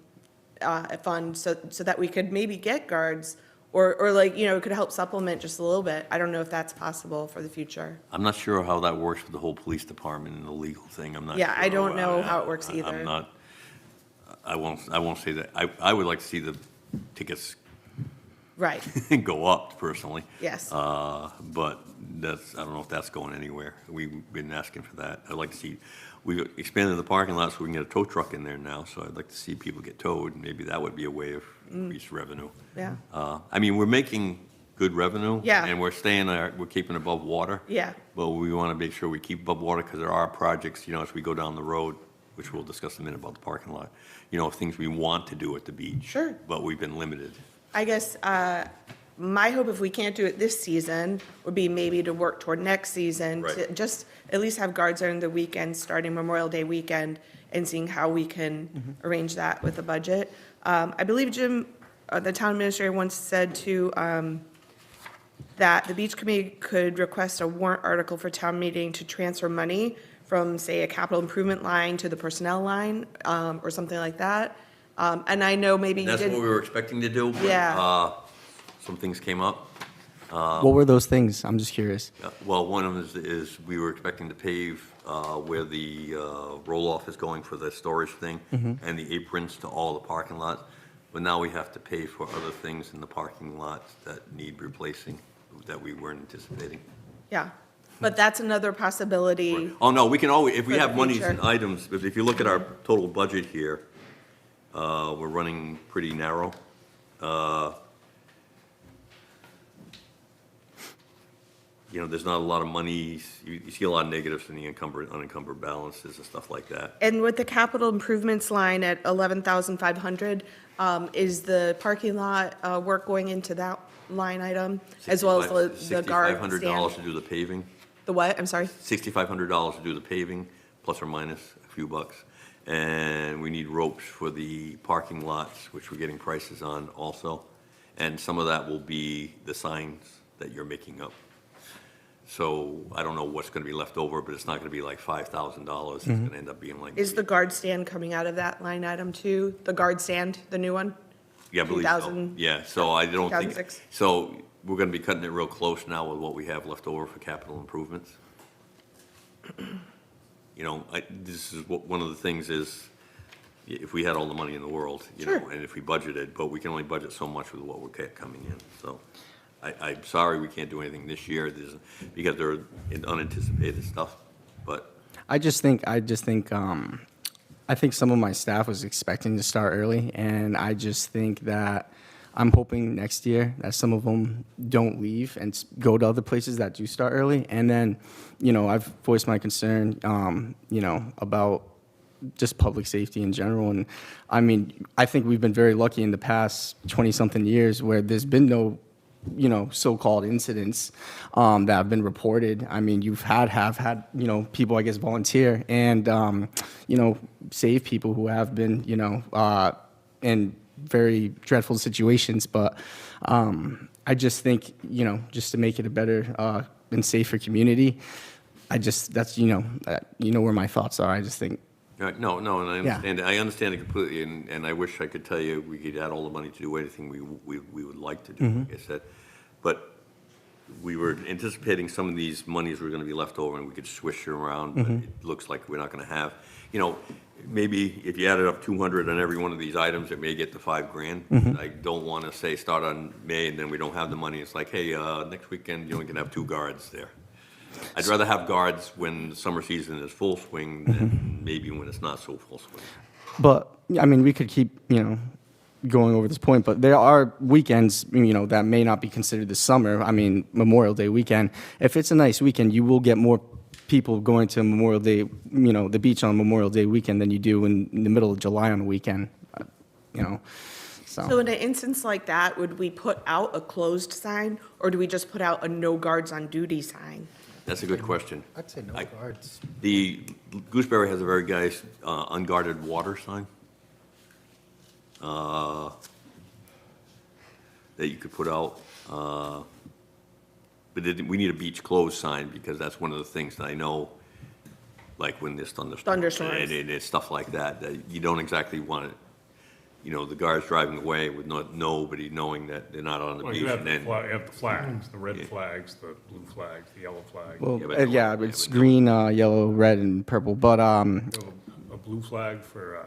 F: so that we could maybe get guards or like, it could help supplement just a little bit. I don't know if that's possible for the future.
A: I'm not sure how that works with the whole police department and the legal thing. I'm not sure.
F: Yeah, I don't know how it works either.
A: I'm not, I won't say that. I would like to see the tickets
F: Right,
A: go up personally.
F: yes.
A: But I don't know if that's going anywhere. We've been asking for that. I'd like to see, we expanded the parking lot so we can get a tow truck in there now, so I'd like to see people get towed. Maybe that would be a way of increased revenue.
F: Yeah,
A: I mean, we're making good revenue.
F: Yeah.
A: And we're keeping above water.
F: yeah,
A: But we want to make sure we keep above water because there are projects, as we go down the road, which we'll discuss in a minute about the parking lot, things we want to do at the beach.
F: Sure.
A: But we've been limited.
F: I guess my hope, if we can't do it this season, would be maybe to work toward next season. To
A: Right.
F: just at least have guards during the weekend, starting Memorial Day weekend, and seeing how we can arrange that with the budget. I believe Jim, the town administrator, once said too, that the beach committee could request a warrant article for town meeting to transfer money from, say, a capital improvement line to the personnel line, or something like that. And I know maybe you
A: That's
F: did.
A: what we were expecting to do. But,
F: Yeah.
A: some things came up.
G: What were those things? I'm just curious.
A: Well, one of them is we were expecting to pave where the roll-off is going for the storage thing and the aprons to all the parking lots. But now we have to pay for other things in the parking lots that need replacing that we weren't anticipating.
F: Yeah, but that's another possibility.
A: Oh, no, we can always, if we
F: For the
A: have monies
F: future.
A: and items, if you look at our total budget here, we're running pretty narrow. you know, there's not a lot of money, you see a lot of negatives in the unencumbered balances and stuff like that.
F: And with the capital improvements line at 11,500, is the parking lot work going into that line item, as well as the guard
A: $6,500
F: stand?
A: to do the paving,
F: The what? I'm sorry?
A: $6,500 to do the paving, plus or minus a few bucks. And we need ropes for the parking lots, which we're getting prices on also. And some of that will be the signs that you're making up. So I don't know what's gonna be left over, but it's not gonna be like $5,000. It's gonna end up being like.
F: Is the guard stand coming out of that line item too? The guard stand, the new one?
A: Yeah, I believe so.
F: 2000
A: Yeah, so I don't think,
F: 2006.
A: so we're gonna be cutting it real close now with what we have left over for capital improvements. You know, this is one of the things is, if we had all the money in the world, you know,
F: Sure.
A: and if we budgeted, but we can only budget so much with what we're coming in, so. I'm sorry we can't do anything this year, because there are unanticipated stuff, but
G: I think some of my staff was expecting to start early, and I just think that I'm hoping next year that some of them don't leave and go to other places that do start early. And then, you know, I've voiced my concern, you know, about just public safety in general. And I mean, I think we've been very lucky in the past 20-something years where there's been no, you know, so-called incidents that have been reported. I mean, have had, you know, people, I guess, volunteer and, you know, save people who have been, you know, in very dreadful situations. But I just think, you know, just to make it a better and safer community, that's, you know where my thoughts are. I just think.
A: No, and I
G: Yeah.
A: understand, I understand it completely, and I wish I could tell you we could add all the money to do anything we would like to do, like I said. But we were anticipating some of these monies were gonna be left over and we could swish them around, but it looks like we're not gonna have. You know, maybe if you added up 200 on every one of these items, it may get to $5,000. I don't wanna say start on May and then we don't have the money. It's like, hey, next weekend, you only can have 2 guards there. I'd rather have guards when the summer season is full swing than maybe when it's not so full swing.
G: But, I mean, we could keep, you know, going over this point, but there are weekends, you know, that may not be considered the summer. I mean, Memorial Day weekend. If it's a nice weekend, you will get more people going to Memorial Day, you know, the beach on Memorial Day weekend than you do in the middle of July on the weekend, you know.
F: So in an instance like that, would we put out a closed sign, or do we just put out a no guards on duty sign?
A: That's a good question.
C: I'd say no guards.
A: The Gooseberry has a very nice unguarded water sign that you could put out. But we need a beach closed sign because that's one of the things that I know, like when there's thunderstorms.
F: Thunderstorms.
A: And it's stuff like that, that you don't exactly want it, you know, the guards driving away with nobody knowing that they're not on the
D: Well,
A: beach.
D: you have
A: And
D: the
A: then,
D: you have the flags, the red flags, the blue flags, the yellow flag.
G: Well,
A: Yeah, but
G: yeah,
A: no-
G: it's green, yellow, red, and purple. But
D: You have a blue flag for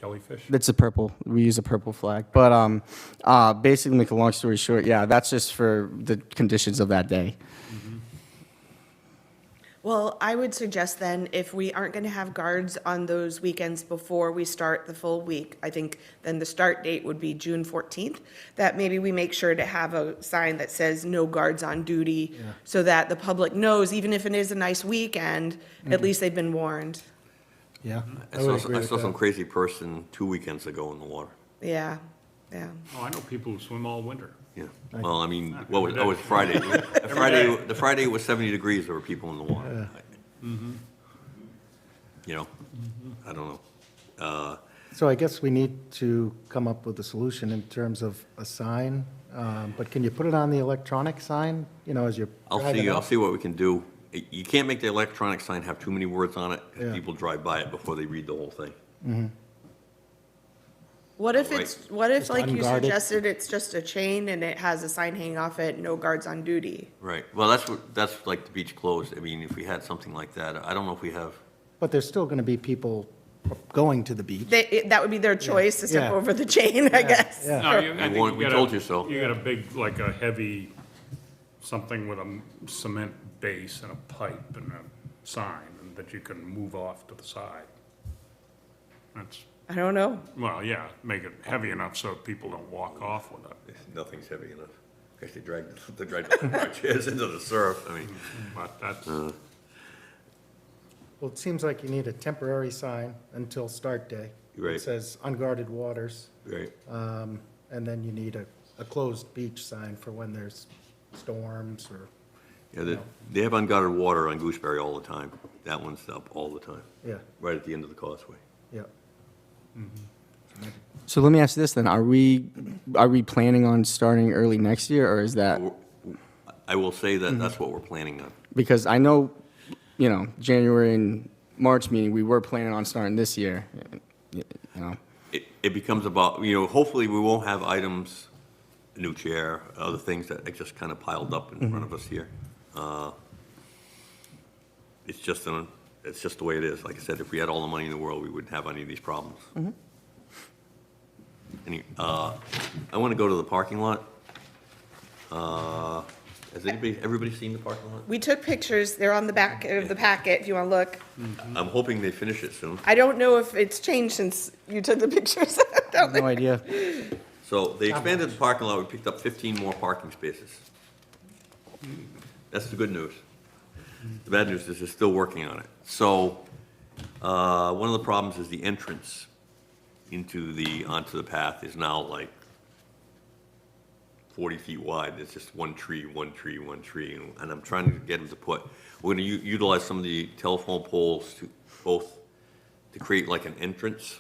D: jellyfish.
G: it's a purple. We use a purple flag. But basically, make a long story short, yeah, that's just for the conditions of that day.
F: Well, I would suggest then, if we aren't going to have guards on those weekends before we start the full week, I think then the start date would be June 14th, that maybe we make sure to have a sign that says no guards on duty, so that the public knows, even if it is a nice weekend, at least they've been warned.
C: Yeah.
A: I saw some crazy person 2 weekends ago in the water.
F: Yeah, yeah.
D: Oh, I know people who swim all winter.
A: Yeah, well, I mean, that was Friday. The Friday it was 70 degrees, there were people in the water. You know, I don't know.
C: So I guess we need to come up with a solution in terms of a sign, but can you put it on the electronic sign, you know, as you're driving
A: I'll
C: up?
A: see what we can do. You can't make the electronic sign have too many words on it, because
C: Yeah.
A: people drive by it before they read the whole thing.
F: What if
A: Right.
F: what if,
C: Just
F: like you
C: unguarded.
F: suggested, it's just a chain and it has a sign hanging off it, no guards on duty?
A: Right, well, that's like the beach closed. I mean, if we had something like that, I don't know if we have.
C: But there's still going to be people going to the beach.
F: That would be their choice to step
C: Yeah.
F: over the chain, I guess.
C: yeah.
D: No, I think
A: won't- we
D: gotta-
A: told you so.
D: You got a big, like a heavy, something with a cement base and a pipe and a sign and that you can move off to the side. That's,
F: I don't know.
D: well, yeah, make it heavy enough so people don't walk off with it.
A: Nothing's heavy enough. guess they dragged our chairs into the surf, I mean,
D: But that's,
C: Well, it seems like you need a temporary sign until start day.
A: Right.
C: It says unguarded waters,
A: right,
C: and then you need a closed beach sign for when there's storms or,
A: yeah, they have unguarded water on Gooseberry all the time, that one's up all the time,
C: yeah,
A: right at the end of the causeway.
C: yeah.
G: So let me ask this then, are we planning on starting early next year, or is that,
A: I will say that that's what we're planning on.
G: because I know, you know, January and March meeting, we were planning on starting this year, you know?
A: It becomes about, you know, hopefully we won't have items, a new chair, other things that just kind of piled up in front of us here. It's just the way it is. Like I said, if we had all the money in the world, we wouldn't have any of these problems. I want to go to the parking lot. Has everybody seen the parking lot?
F: We took pictures, they're on the back of the packet, if you want to look.
A: I'm hoping they finish it soon.
F: I don't know if it's changed since you took the pictures.
G: No idea.
A: So they expanded the parking lot, we picked up 15 more parking spaces. That's the good news. The bad news is they're still working on it. So, one of the problems is the entrance onto the path is now like 40 feet wide. It's just one tree, and I'm trying to get them to we're gonna utilize some of the telephone poles to create like an entrance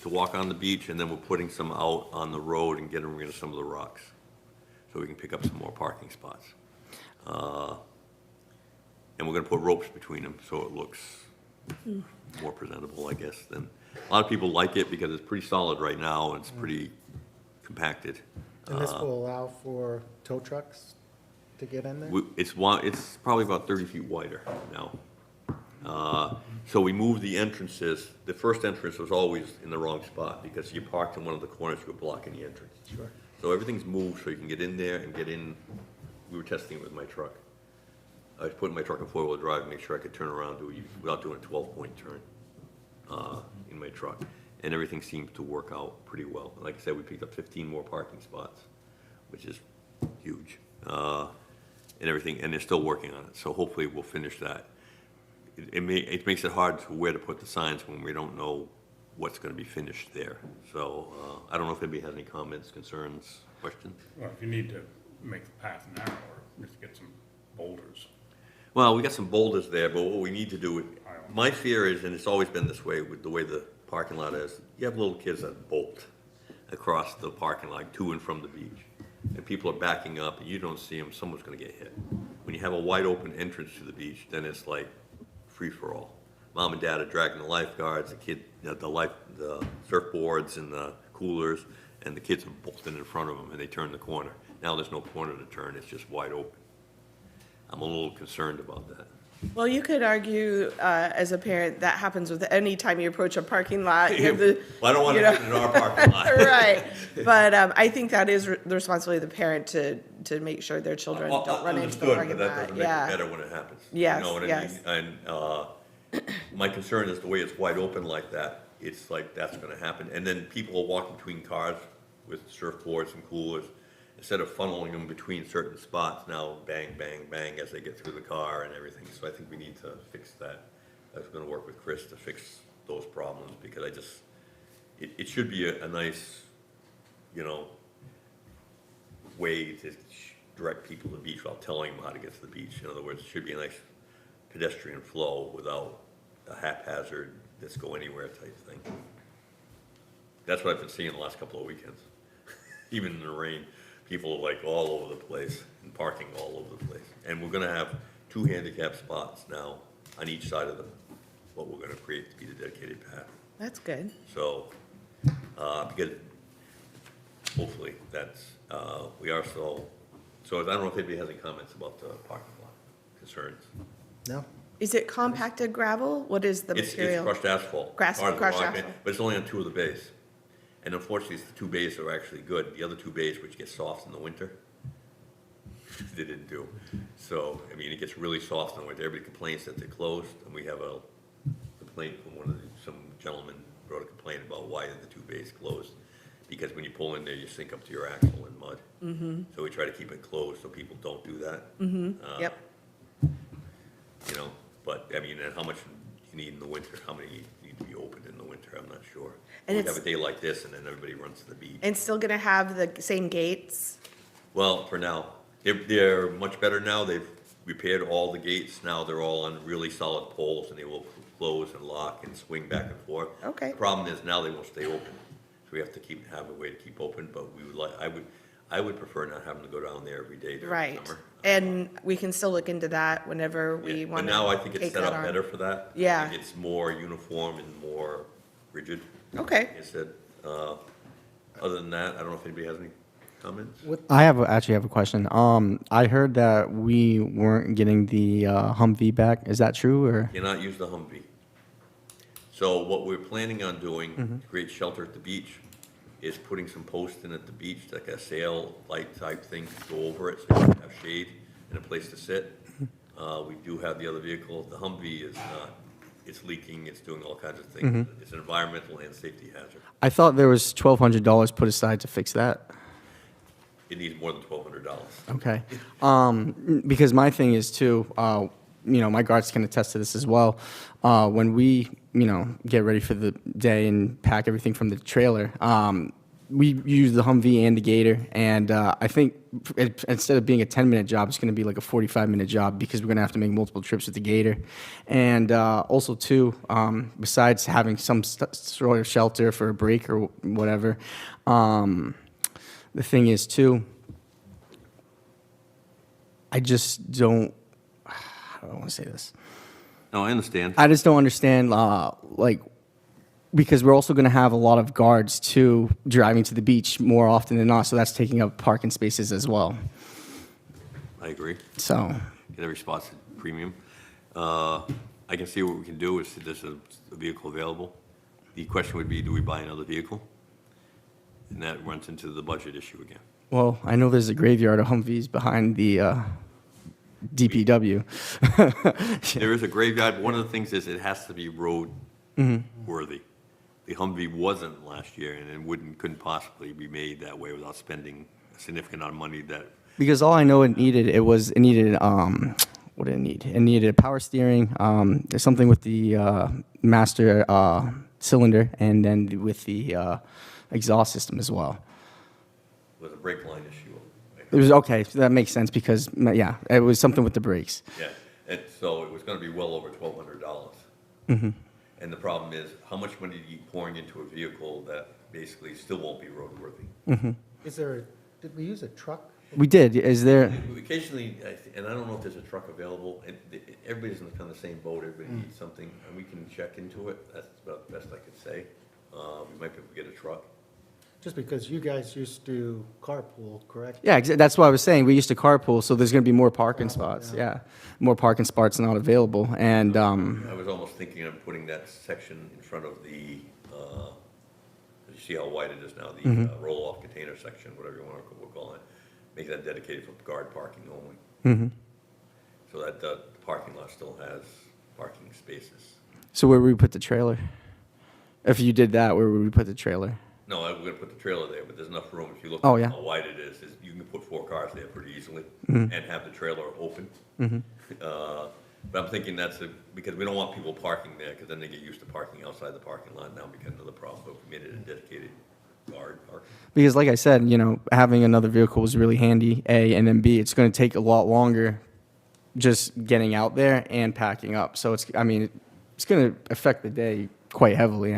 A: to walk on the beach, and then we're putting some out on the road and getting rid of some of the rocks, so we can pick up some more parking spots. And we're gonna put ropes between them, so it looks more presentable, I guess, than, a lot of people like it because it's pretty solid right now, and it's pretty compacted.
C: And this will allow for tow trucks to get in there?
A: It's probably about 30 feet wider now. So we moved the entrances. The first entrance was always in the wrong spot because you parked in one of the corners, you were blocking the entrance.
C: Sure.
A: So everything's moved so you can get in there and get in. We were testing it with my truck. I was putting my truck in four-wheel drive to make sure I could turn around without doing a 12-point turn in my truck. And everything seemed to work out pretty well. Like I said, we picked up 15 more parking spots, which is huge. And everything, and they're still working on it. So hopefully we'll finish that. It makes it hard to where to put the signs when we don't know what's going to be finished there. So I don't know if anybody has any comments, concerns, questions.
D: well, if you need to make the path narrower, just get some boulders.
A: Well, we got some boulders there, but what we need to do, my fear is, and it's always been this way with the way the parking lot is, you have little kids that bolt across the parking lot to and from the beach. And people are backing up, and you don't see them, someone's gonna get hit. When you have a wide open entrance to the beach, then it's like free-for-all. Mom and dad are dragging the lifeguards, the surfboards and the coolers, and the kids are bolting in front of them, and they turn the corner. Now there's no corner to turn, it's just wide open. I'm a little concerned about that.
F: Well, you could argue, as a parent, that happens with any time you approach a parking lot. You have the-
A: Well, I don't want
F: you
A: it
F: know.
A: happening in our parking lot.
F: Right, but I think that is the responsibility of the parent to make sure their children don't run into the
A: Understood,
F: parking
A: but that
F: lot.
A: doesn't make it
F: Yeah,
A: better when it happens.
F: Yes,
A: You know what I
F: yes.
A: mean? And my concern is the way it's wide open like that, it's like that's gonna happen. And then people are walking between cars with surfboards and coolers. Instead of funneling them between certain spots, now bang, bang, bang as they get through the car and everything. So I think we need to fix that. I was gonna work with Chris to fix those problems because it should be a nice, you know, way to direct people to the beach without telling them how to get to the beach. In other words, it should be a nice pedestrian flow without a haphazard, let's go anywhere type thing. That's what I've been seeing the last couple of weekends. Even in the rain, people are like all over the place and parking all over the place. And we're gonna have 2 handicap spots now on each side of what we're gonna create to be the dedicated path.
F: that's good.
A: So, because hopefully that's, we are so I don't know if anybody has any comments about the parking lot concerns.
C: No?
F: Is it compacted gravel? What is the
A: It's
F: material?
A: crushed asphalt.
F: Crushed
A: part of the rock
F: asphalt.
A: bed, but it's only on 2 of the bays. And unfortunately, it's the 2 bays that are actually good. The other 2 bays, which get soft in the winter, they didn't do. So, I mean, it gets really soft in the winter. Everybody complains that they're closed, and we have a complaint from some gentleman wrote a complaint about why are the 2 bays closed. because when you pull in there, you sink up to your axle in mud. So we try to keep it closed so people don't do that.
F: Yep.
A: You know, but, I mean, and how much you need in the winter, how many need to be opened in the winter, I'm not sure.
F: And
A: We
F: it's-
A: have a day like this, and then everybody runs to the beach.
F: And still gonna have the same gates?
A: Well, for now, they're much better now, they've repaired all the gates, now they're all on really solid poles, and they will close and lock and swing back and forth.
F: Okay.
A: The problem is now they won't stay open, so we have to have a way to keep open, but we would like, I would prefer not having to go down there every day during
F: Right.
A: the summer.
F: And we can still look into that whenever
A: Yeah,
F: we
A: but
F: want to
A: now I think it's
F: take
A: set
F: that
A: up
F: on.
A: better for that.
F: Yeah.
A: I think it's more uniform and more rigid.
F: Okay.
A: Like I said, other than that, I don't know if anybody has any comments?
G: I actually have a question. I heard that we weren't getting the Humvee back. Is that true, or?
A: Cannot use the Humvee. So what we're planning on doing
G: Mm-hmm.
A: to create shelter at the beach is putting some posts in at the beach, like a sail light type thing to go over it, so you have shade and a place to sit.
G: Mm-hmm.
A: We do have the other vehicle. The Humvee is not, it's leaking, it's doing all kinds of things.
G: Mm-hmm.
A: It's an environmental and safety hazard.
G: I thought there was $1,200 put aside to fix that.
A: It needs more than $1,200.
G: Okay. Because my thing is too, my guards can attest to this as well. When we, get ready for the day and pack everything from the trailer, we use the Humvee and the Gator. And I think instead of being a 10-minute job, it's going to be like a 45-minute job because we're going to have to make multiple trips with the Gator. And also too, besides having some sort of shelter for a break or whatever, the thing is too, I just don't, how do I want to say this?
A: No, I understand.
G: I just don't understand, because we're also going to have a lot of guards too driving to the beach more often than not, so that's taking up parking spaces as well.
A: I agree.
G: So,
A: Get every spot's at premium. I can see what we can do if there's a vehicle available. The question would be, do we buy another vehicle? And that runs into the budget issue again.
G: well, I know there's a graveyard of Humvees behind the DPW.
A: There is a graveyard. One of the things is it has to be road worthy. The Humvee wasn't last year, and it couldn't possibly be made that way without spending a significant amount of money that,
G: Because all I know it needed, what did it need? It needed power steering, there's something with the master cylinder, and then with the exhaust system as well.
A: was a brake line issue.
G: It was okay, so that makes sense because, yeah, it was something with the brakes.
A: Yeah, and so it was gonna be well over $1,200. And the problem is, how much money are you pouring into a vehicle that basically still won't be roadworthy?
C: Did we use a truck?
G: We did, is there,
A: Occasionally, and I don't know if there's a truck available, and everybody's in kind of the same boat, everybody needs something, and we can check into it, that's about the best I could say. We might be able to get a truck.
C: Just because you guys used to carpool, correct?
G: yeah, that's what I was saying, we used to carpool, so there's gonna be more parking spots, yeah. More parking spots not available, and,
A: I was almost thinking of putting that section in front of the, you see how wide it is now, the roll-off container section, whatever you want to call it. Make that dedicated for guard parking only. So that the parking lot still has parking spaces.
G: so where would we put the trailer? If you did that, where would we put the trailer?
A: No, we're gonna put the trailer there, but there's enough room, if you look
G: Oh,
A: at
G: yeah.
A: how wide it is, you can put 4 cars there pretty easily, and have the trailer open. But I'm thinking because we don't want people parking there, because then they get used to parking outside the parking lot, now becomes another problem, but we made it a dedicated guard parking.
G: Because like I said, having another vehicle was really handy, A, and then B, it's gonna take a lot longer just getting out there and packing up, so it's gonna affect the day quite heavily,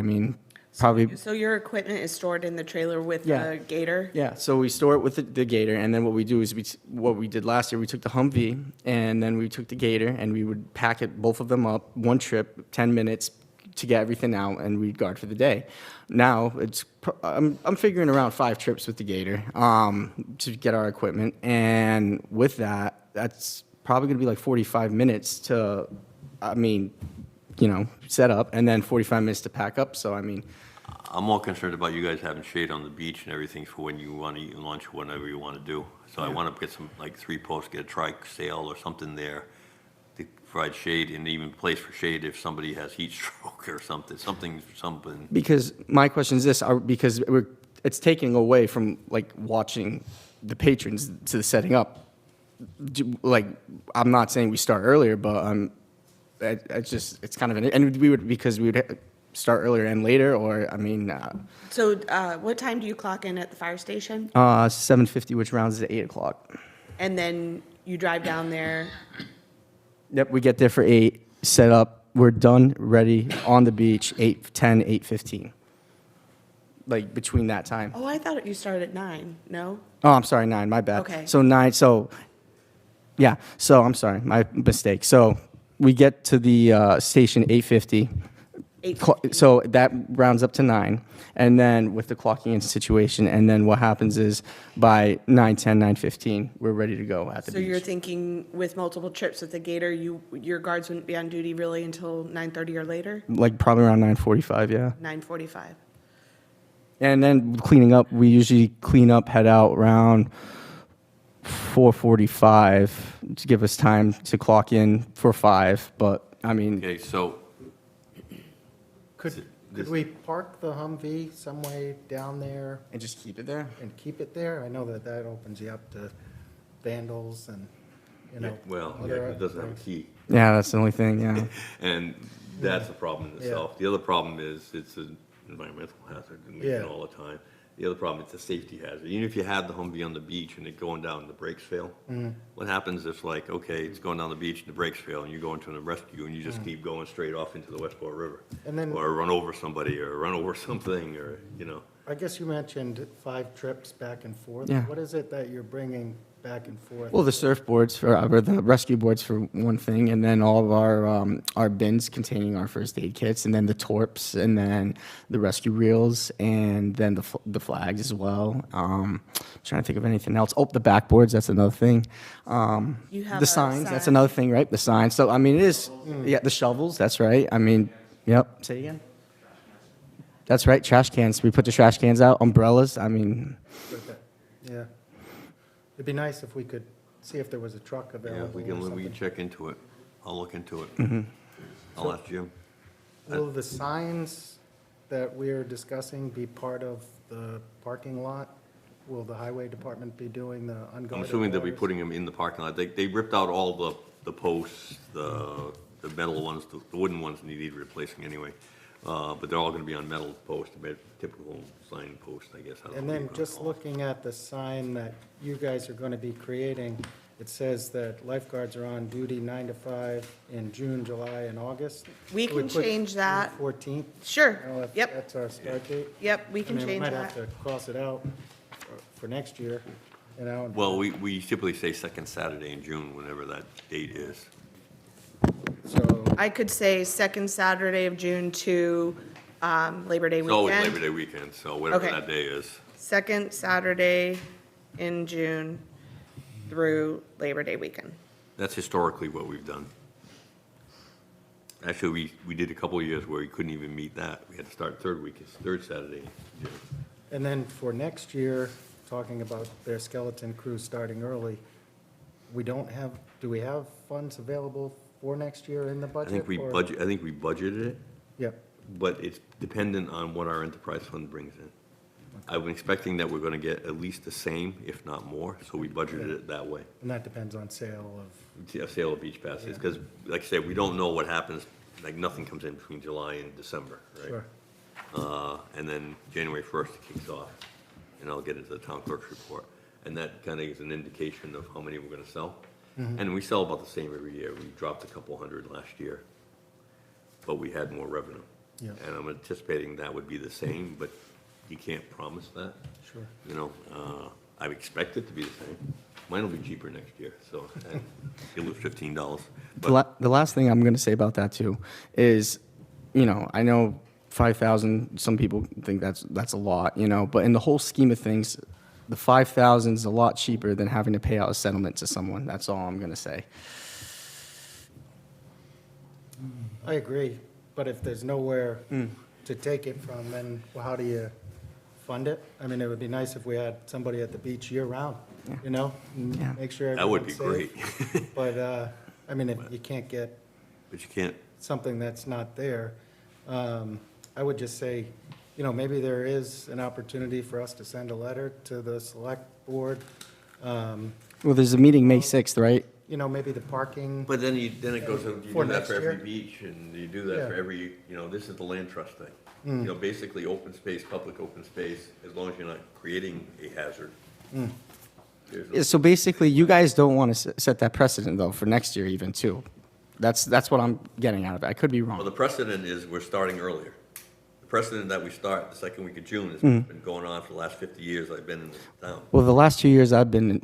G: probably.
F: So your equipment is stored in the trailer with
G: Yeah.
F: the Gator?
G: Yeah, so we store it with the Gator, and then what we do is what we did last year, we took the Humvee, and then we took the Gator, and we would pack both of them up, one trip, 10 minutes to get everything out, and we'd guard for the day. Now, I'm figuring around 5 trips with the Gator to get our equipment, and with that, that's probably gonna be like 45 minutes to, set up, and then 45 minutes to pack up, so
A: I'm more concerned about you guys having shade on the beach and everything for when you want to eat lunch, whenever you want to do. So I want to get some, like 3 posts, get a tri-sail or something there to provide shade, and even place for shade if somebody has heat stroke or something.
G: Because my question is this, because it's taking away from like watching the patrons to the setting up. Like, I'm not saying we start earlier, but it's kind of and we would, because we would start earlier and later, or I mean,
F: So what time do you clock in at the fire station?
G: 7:50, which rounds at 8 o'clock.
F: And then you drive down there?
G: Yep, we get there for 8, set up, we're done, ready, on the beach, 8:10, 8:15. Like, between that time.
F: Oh, I thought you started at 9, no?
G: Oh, I'm sorry, 9, my bad.
F: Okay.
G: So 9, yeah, so I'm sorry, my mistake. So we get to the station 8:50.
F: 8:15.
G: So that rounds up to 9, and then with the clocking in situation, and then what happens is by 9:10, 9:15, we're ready to go at the
F: So you're
G: beach.
F: thinking with multiple trips with the Gator, your guards wouldn't be on duty really until 9:30 or later?
G: Like probably around 9:45, yeah.
F: 9:45.
G: And then cleaning up, we usually clean up, head out around 4:45 to give us time to clock in for 5. But I mean,
A: Okay, so
C: Could
A: This-
C: we park the Humvee some way down there
G: and just keep it there.
C: and keep it there? I know that that opens you up to vandals and, you know.
A: well, yeah,
C: other
A: it doesn't have a
C: things.
A: key.
G: Yeah, that's the only thing. Yeah.
A: And that's a problem in
C: Yeah.
A: itself. The other problem is it's an environmental hazard, and we
C: Yeah.
A: get all the time. The other problem, it's a safety hazard. Even if you had the Humvee on the beach and it going down, the brakes fail, what happens if like, okay, it's going down the beach and the brakes fail and you go into a rescue and you just keep going straight off into the Westport River?
C: And then-
A: Or run over somebody or run over something or, you know.
C: I guess you mentioned 5 trips back and forth.
G: Yeah.
C: What is it that you're bringing back and forth?
G: Well, the surfboards or the rescue boards for one thing, and then all of our bins containing our first aid kits, and then the torps, and then the rescue reels, and then the flags as well. Trying to think of anything else. Oh, the backboards, that's another thing.
F: You have
G: The
F: a
G: signs, that's
F: sign.
G: another thing, right? The signs. So I mean, it is. Yeah, the shovels. That's right. I mean, yep. Say it again. That's right. Trash cans. We put the trash cans out. Umbrellas. I mean.
C: Yeah. It'd be nice if we could see if there was a truck
A: Yeah,
C: available
A: we
C: or
A: can
C: something.
A: check into it. I'll look into it. I'll ask Jim.
C: Will the signs that we're discussing be part of the parking lot? Will the highway department be doing the unguarded
A: I'm assuming they'll be
C: waters?
A: putting them in the parking lot. They ripped out all the posts, the metal ones, the wooden ones need replacing anyway. But they're all gonna be on metal posts, a typical sign post, I guess. I don't know
C: And
A: what
C: then
A: you wanna
C: just
A: call it.
C: looking at the sign that you guys are going to be creating, it says that lifeguards are on duty 9 to 5 in June, July, and August.
F: We
C: Could
F: can
C: put
F: change
C: June
F: that.
C: 14th.
F: Sure.
C: I don't know if
F: Yep.
C: that's our start date.
F: Yep, we can
C: I mean,
F: change
C: We might have
F: that.
C: to cross it out for next year, you know. and-
A: Well, we typically say second Saturday in June, whenever that date is.
C: So,
F: I could say second Saturday of June to Labor Day
A: It's always Labor
F: weekend.
A: Day weekend, so whatever
F: Okay.
A: that day is.
F: Second Saturday in June through Labor Day weekend.
A: That's historically what we've done. Actually, we did a couple of years where we couldn't even meet that. We had to start third Saturday in June.
C: and then for next year, talking about their skeleton crew starting early, do we have funds available for next year in the
A: I
C: budget?
A: think we
C: or-
A: budgeted it,
C: Yep,
A: but it's dependent on what our enterprise fund brings in. I'm expecting that we're gonna get at least the same, if not more, so we budgeted it that way.
C: and that depends on sale of,
A: A sale of beach passes, because like I said, we don't know what happens, like nothing comes in between July and December, right?
C: sure.
A: And then January 1st it kicks off, and I'll get into the town clerk's report. And that kind of is an indication of how many we're gonna sell. And we sell about the same every year. We dropped a couple hundred last year, but we had more revenue.
C: Yeah.
A: And I'm anticipating that would be the same, but you can't promise that.
C: Sure.
A: You know, I expect it to be the same. Mine will be cheaper next year, so you'll lose $15. But
G: The last thing I'm going to say about that too is, you know, I know 5,000. Some people think that's a lot, you know, but in the whole scheme of things, the 5,000 is a lot cheaper than having to pay out a settlement to someone. That's all I'm going to say.
C: I agree, but if there's nowhere to take it from, then how do you fund it? I mean, it would be nice if we had somebody at the beach year-round, you know? and
G: Yeah.
C: Make sure
A: that would be
C: everyone's
A: great.
C: safe. But, I mean, if you can't get
A: But you can't,
C: something that's not there, I would just say, you know, maybe there is an opportunity for us to send a letter to the select board.
G: Well, there's a meeting May 6th, right?
C: You know, maybe the parking,
A: But then it goes, you
C: For
A: do that
C: next
A: for every
C: year?
A: beach, and you do that for
C: Yeah.
A: every, this is the land trust thing. You know, basically, open space, public open space, as long as you're not creating a hazard. There's no-
G: Yeah, so basically, you guys don't want to set that precedent, though, for next year even, too. That's what I'm getting out of it. I could be
A: Well, the
G: wrong.
A: precedent is we're starting earlier. The precedent that we start the second week of June has been going on for the last 50 years I've been in this town.
G: Well, the last 2 years I've been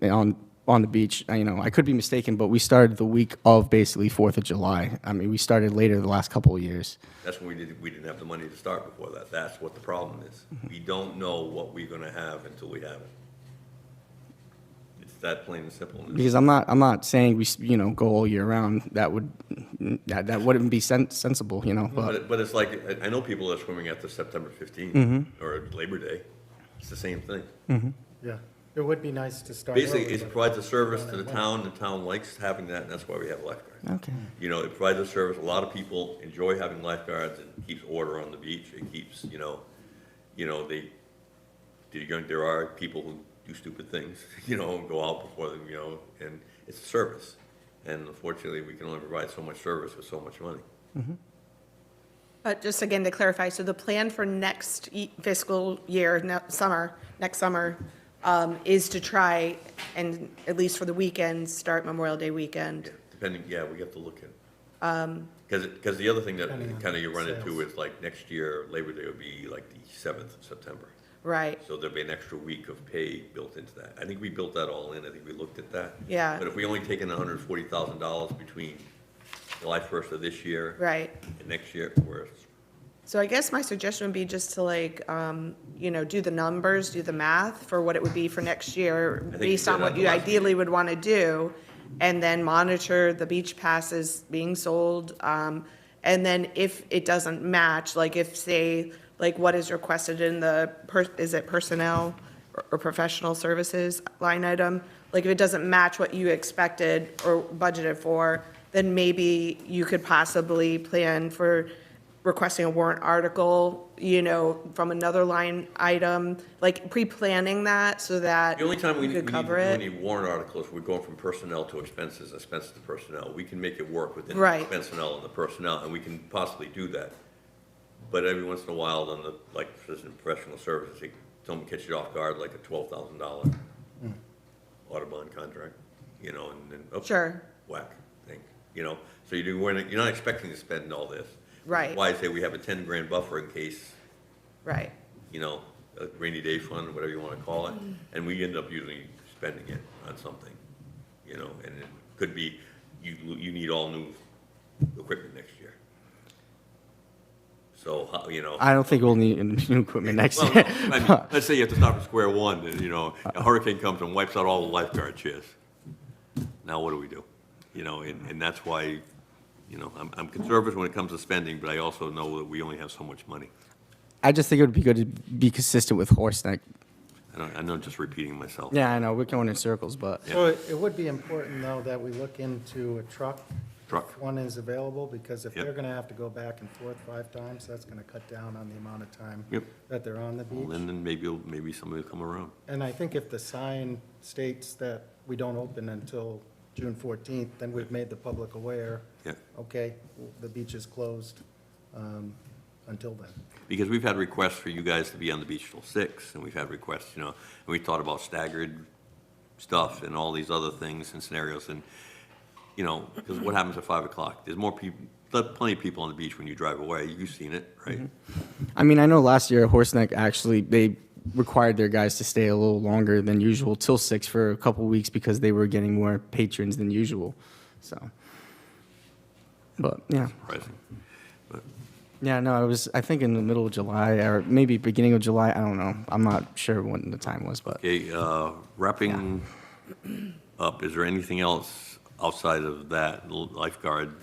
G: on the beach, I could be mistaken, but we started the week of basically 4th of July. I mean, we started later the last couple of years.
A: That's when we didn't have the money to start before that. That's what the problem is. We don't know what we're gonna have until we have it. It's that plain and simple.
G: Because I'm not saying go all year round. That wouldn't be sensible, but.
A: But it's like, I know people are swimming after September 15th or Labor Day. It's the same thing.
C: yeah. It would be nice to start.
A: Basically,
C: early,
A: it
C: but-
A: provides a service to the town likes having that, and that's why we have lifeguards.
G: Okay.
A: It provides a service, a lot of people enjoy having lifeguards, it keeps order on the beach, it keeps, there are people who do stupid things, and go out before them, and it's a service. And unfortunately, we can only provide so much service with so much money.
F: But just again to clarify, so the plan for next fiscal year, next summer, is to try and, at least for the weekends, start Memorial Day weekend.
A: Depending, we have to look at it. Because the other thing that
C: Depending on
A: kind of you run into
C: sales.
A: is like next year, Labor Day would be like the 7th of September.
F: Right,
A: So there'll be an extra week of pay built into that. I think we built that all in, I think we looked at that.
F: Yeah.
A: But if we only taken $140,000 between July 1st of this year
F: right.
A: and next year, we're,
F: So I guess my suggestion would be just to do the numbers, do the math for what it would be for next year,
A: think
F: based
A: you
F: on
A: did
F: what
A: that
F: you
A: the last
F: ideally would want to do, and then monitor the beach passes being sold. And then if it doesn't match, like if, say, like what is requested in the, is it personnel or professional services line item? Like if it doesn't match what you expected or budgeted for, then maybe you could possibly plan for requesting a warrant article, from another line item, like pre-planning that so that
A: the only time we
F: you
A: need,
F: could cover it.
A: warrant articles, we're going from personnel to expenses, expenses to personnel. We can make it work within the
F: Right.
A: personnel and the personnel, and we can possibly do that. But every once in a while, on for instance, professional services, someone catches you off guard, like a $12,000 Audubon contract, and then,
F: Sure,
A: whack thing, So you're not expecting to spend all this.
F: Right.
A: Why I say we have a 10 grand buffer in case,
F: right,
A: a rainy day fund, whatever you want to call it, and we end up usually spending it on something, and it could be, you need all new equipment next year. So,
G: I don't think we'll need new equipment next
A: well,
G: year.
A: no, I mean, let's say you have to start at square one, and, a hurricane comes and wipes out all the lifeguard chairs. Now what do we do? And that's why, I'm conservative when it comes to spending, but I also know that we only have so much money.
G: I just think it would be good to be consistent with horse neck.
A: I know I'm just repeating myself.
G: Yeah, I know, we're going in circles, but.
C: So it would be important, though, that we look into a truck.
A: Truck.
C: If one is available, because if
A: Yep.
C: they're gonna have to go back and forth 5 times, that's gonna cut down on the amount of time
A: Yep.
C: that they're on the
A: Well,
C: beach.
A: then maybe somebody will come around.
C: And I think if the sign states that we don't open until June 14th, then we've made the public aware,
A: Yeah.
C: okay, the beach is closed until then.
A: Because we've had requests for you guys to be on the beach till 6, and we've had requests, and we thought about staggered stuff and all these other things and scenarios, and, because what happens at 5 o'clock? There's more people, plenty of people on the beach when you drive away. You've seen it, right?
G: I mean, I know last year Horseneck actually, they required their guys to stay a little longer than usual, till 6 for a couple weeks because they were getting more patrons than usual. So, but yeah,
A: Surprising. But
G: yeah, no, it was I think in the middle of July or maybe beginning of July. I don't know. I'm not sure when the time was, but
A: Okay, wrapping up, is there anything else outside of that lifeguard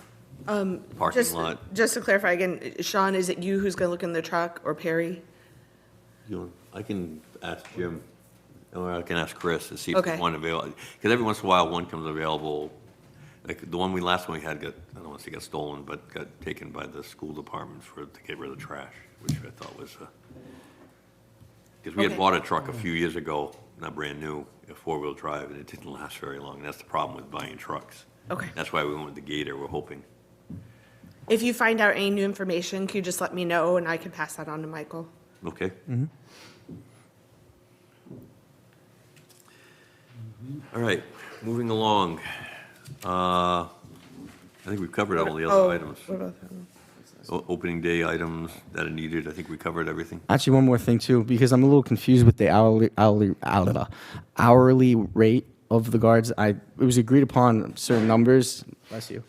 A: parking lot?
F: just to clarify again, Sean, is it you who's gonna look in the truck, or Perry?
A: I can ask Jim, or I can ask Chris to see if
F: Okay.
A: there's one available. Because every once in a while, one comes available. Like the last one we had got, I don't want to say got stolen, but got taken by the school department to get rid of trash, which I thought was
J: Because we had
F: Okay.
J: bought a truck a few years ago, not brand new, a four-wheel drive, and it didn't last very long. And that's the problem with buying trucks.
F: Okay.
J: That's why we went with the Gator, we're hoping.
F: If you find out any new information, can you just let me know and I can pass that on to Michael?
J: Okay? All right, moving along. I think we've covered all the other items.
F: What about that?
J: Opening day items that are needed, I think we covered everything.
G: Actually, one more thing too, because I'm a little confused with the hourly rate of the guards. It was agreed upon certain numbers, bless you,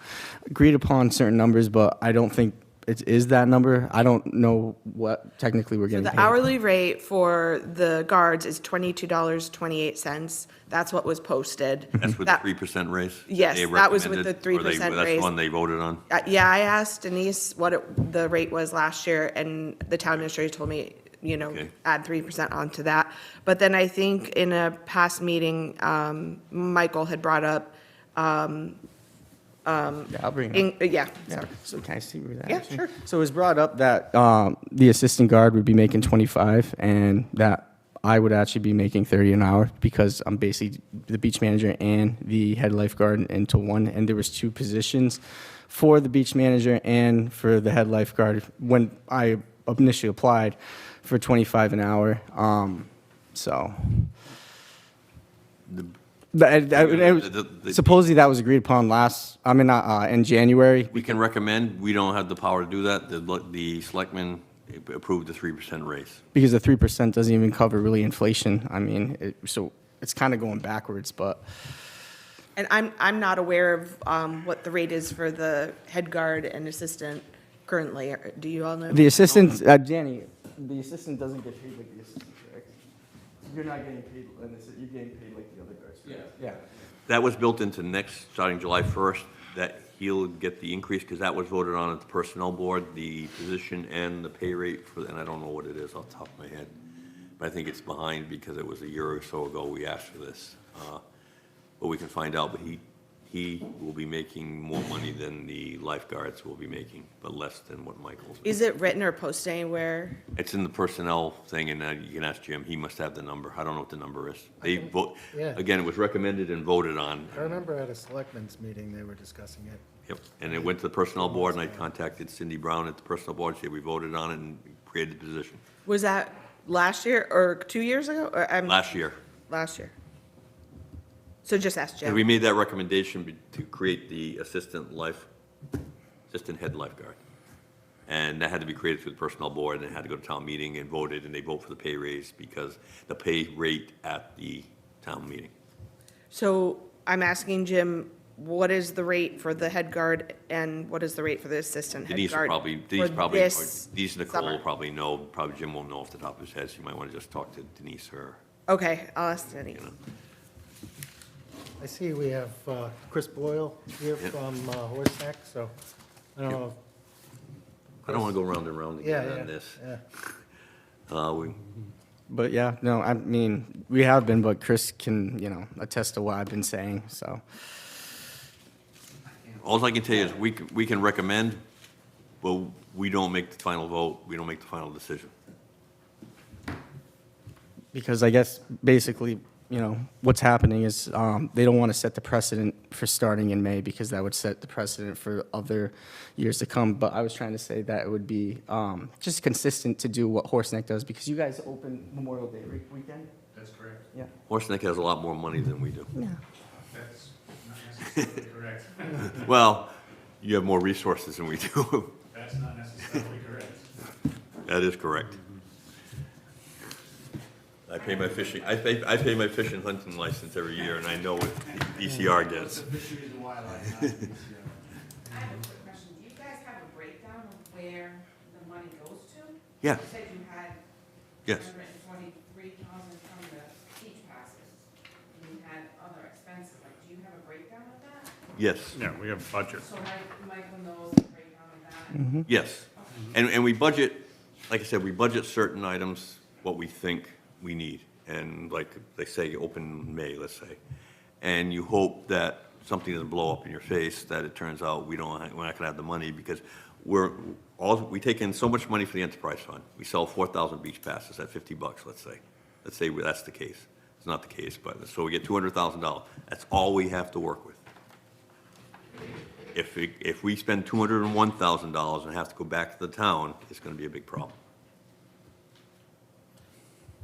G: agreed upon certain numbers, but I don't think it is that number. I don't know what technically we're
F: So
G: getting
F: the
G: paid.
F: hourly rate for the guards is $22.28. That's what was posted.
J: That's with the
F: That-
J: 3% raise?
F: Yes,
J: they
F: that was with the
J: recommended, or
F: 3%
J: That's
F: raise.
J: the one they voted on?
F: Yeah, I asked Denise what the rate was last year, and the town administrator told me,
J: Okay.
F: add 3% onto that. But then I think in a past meeting, Michael had brought up,
G: Yeah, I'll bring it up.
F: yeah,
G: Yeah,
F: sorry.
G: so can I see where that
F: Yeah,
G: actually-
F: sure.
G: So it was brought up that the assistant guard would be making 25 and that I would actually be making 30 an hour because I'm basically the beach manager and the head lifeguard into one. And there was two positions for the beach manager and for the head lifeguard when I initially applied for 25 an hour. So. Supposedly that was agreed upon in January.
J: We can recommend, we don't have the power to do that. The selectmen approved the 3% raise.
G: Because the 3% doesn't even cover really inflation. I mean, so it's kind of going backwards, but
F: And I'm not aware of what the rate is for the head guard and assistant currently. Do you all know?
G: the assistant, Danny, the assistant doesn't get paid like the assistant, correct? You're not getting paid, you're getting paid like the other guards. Yeah.
J: That was built into next, starting July 1st, that he'll get the increase, because that was voted on at the personnel board, the position and the pay rate for, and I don't know what it is off the top of my head. But I think it's behind because it was a year or so ago we asked for this. But we can find out, but he will be making more money than the lifeguards will be making, but less than what Michael's.
F: Is it written or posted anywhere?
J: It's in the personnel thing, and you can ask Jim, he must have the number. I don't know what the number is. They vote,
C: yeah.
J: again, it was recommended and voted on.
C: I remember at a selectmen's meeting, they were discussing it.
J: Yep, and it went to the personnel board, and I contacted Cindy Brown at the personnel board, said we voted on it and created the position.
F: Was that last year or 2 years ago? Or,
J: Last year.
F: Last year. So just ask
J: And
F: Jim.
J: we made that recommendation to create the assistant head lifeguard. And that had to be created through the personnel board, and it had to go to town meeting and voted, and they vote for the pay raise because the pay rate at the town meeting.
F: So I'm asking Jim, what is the rate for the head guard and what is the rate for the assistant head
J: Denise will
F: guard?
J: probably,
F: for this
J: Nicole will
F: summer?
J: probably know, probably Jim won't know off the top of his head, so you might want to just talk to Denise or,
F: Okay, I'll ask Denise.
J: you know.
C: I see we have Chris Boyle here
J: Yeah.
C: from Horse Neck, so I don't know.
J: I don't want to go round and round
C: Yeah,
J: again
C: yeah,
J: on this.
C: yeah.
G: But yeah, no, I mean, we have been, but Chris can, attest to what I've been saying, so.
J: All I can tell you is we can recommend, but we don't make the final vote, we don't make the final decision.
G: Because I guess basically, what's happening is they don't want to set the precedent for starting in May because that would set the precedent for other years to come. But I was trying to say that it would be just consistent to do what Horse Neck does because you guys open Memorial Day weekend?
D: That's correct.
G: Yeah.
J: Horse Neck has a lot more money than we do.
D: That's not necessarily correct.
J: Well, you have more resources than we do.
D: That's not necessarily correct.
J: That is correct. I pay my fishing, I pay my fish and hunting license every year, and I know what DCR gets.
H: I have a quick question. Do you guys have a breakdown of where the money goes to?
J: Yeah,
H: You said you had
J: yes.
H: 123,000 from the beach passes. And you had other expenses. Like, do you have a breakdown of that?
J: Yes,
D: Yeah, we have budget.
H: So Michael knows the breakdown of that?
J: yes. And we budget, like I said, we budget certain items, what we think we need. And like they say, open May, let's say. And you hope that something doesn't blow up in your face, that it turns out we're not gonna have the money, because we take in so much money for the enterprise fund. We sell 4,000 beach passes at $50, let's say. Let's say that's the case. It's not the case, but, so we get $200,000. That's all we have to work with. If we spend $201,000 and have to go back to the town, it's gonna be a big problem.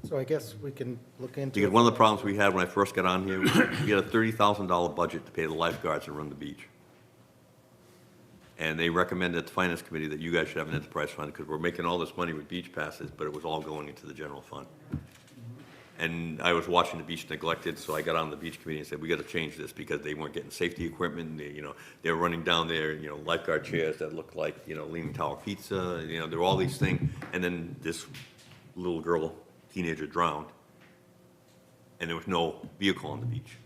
C: So I guess we can look into
J: Because
C: it.
J: one of the problems we had when I first got on here, we had a $30,000 budget to pay the lifeguards and run the beach. And they recommended at the finance committee that you guys should have an enterprise fund, because we're making all this money with beach passes, but it was all going into the general fund. And I was watching the beach neglected, so I got on the beach committee and said, we gotta change this, because they weren't getting safety equipment, they were running down there, lifeguard chairs that looked like, Leaning Tower Pizza, there were all these things, and then this little girl, teenager drowned, and there was no vehicle on the beach.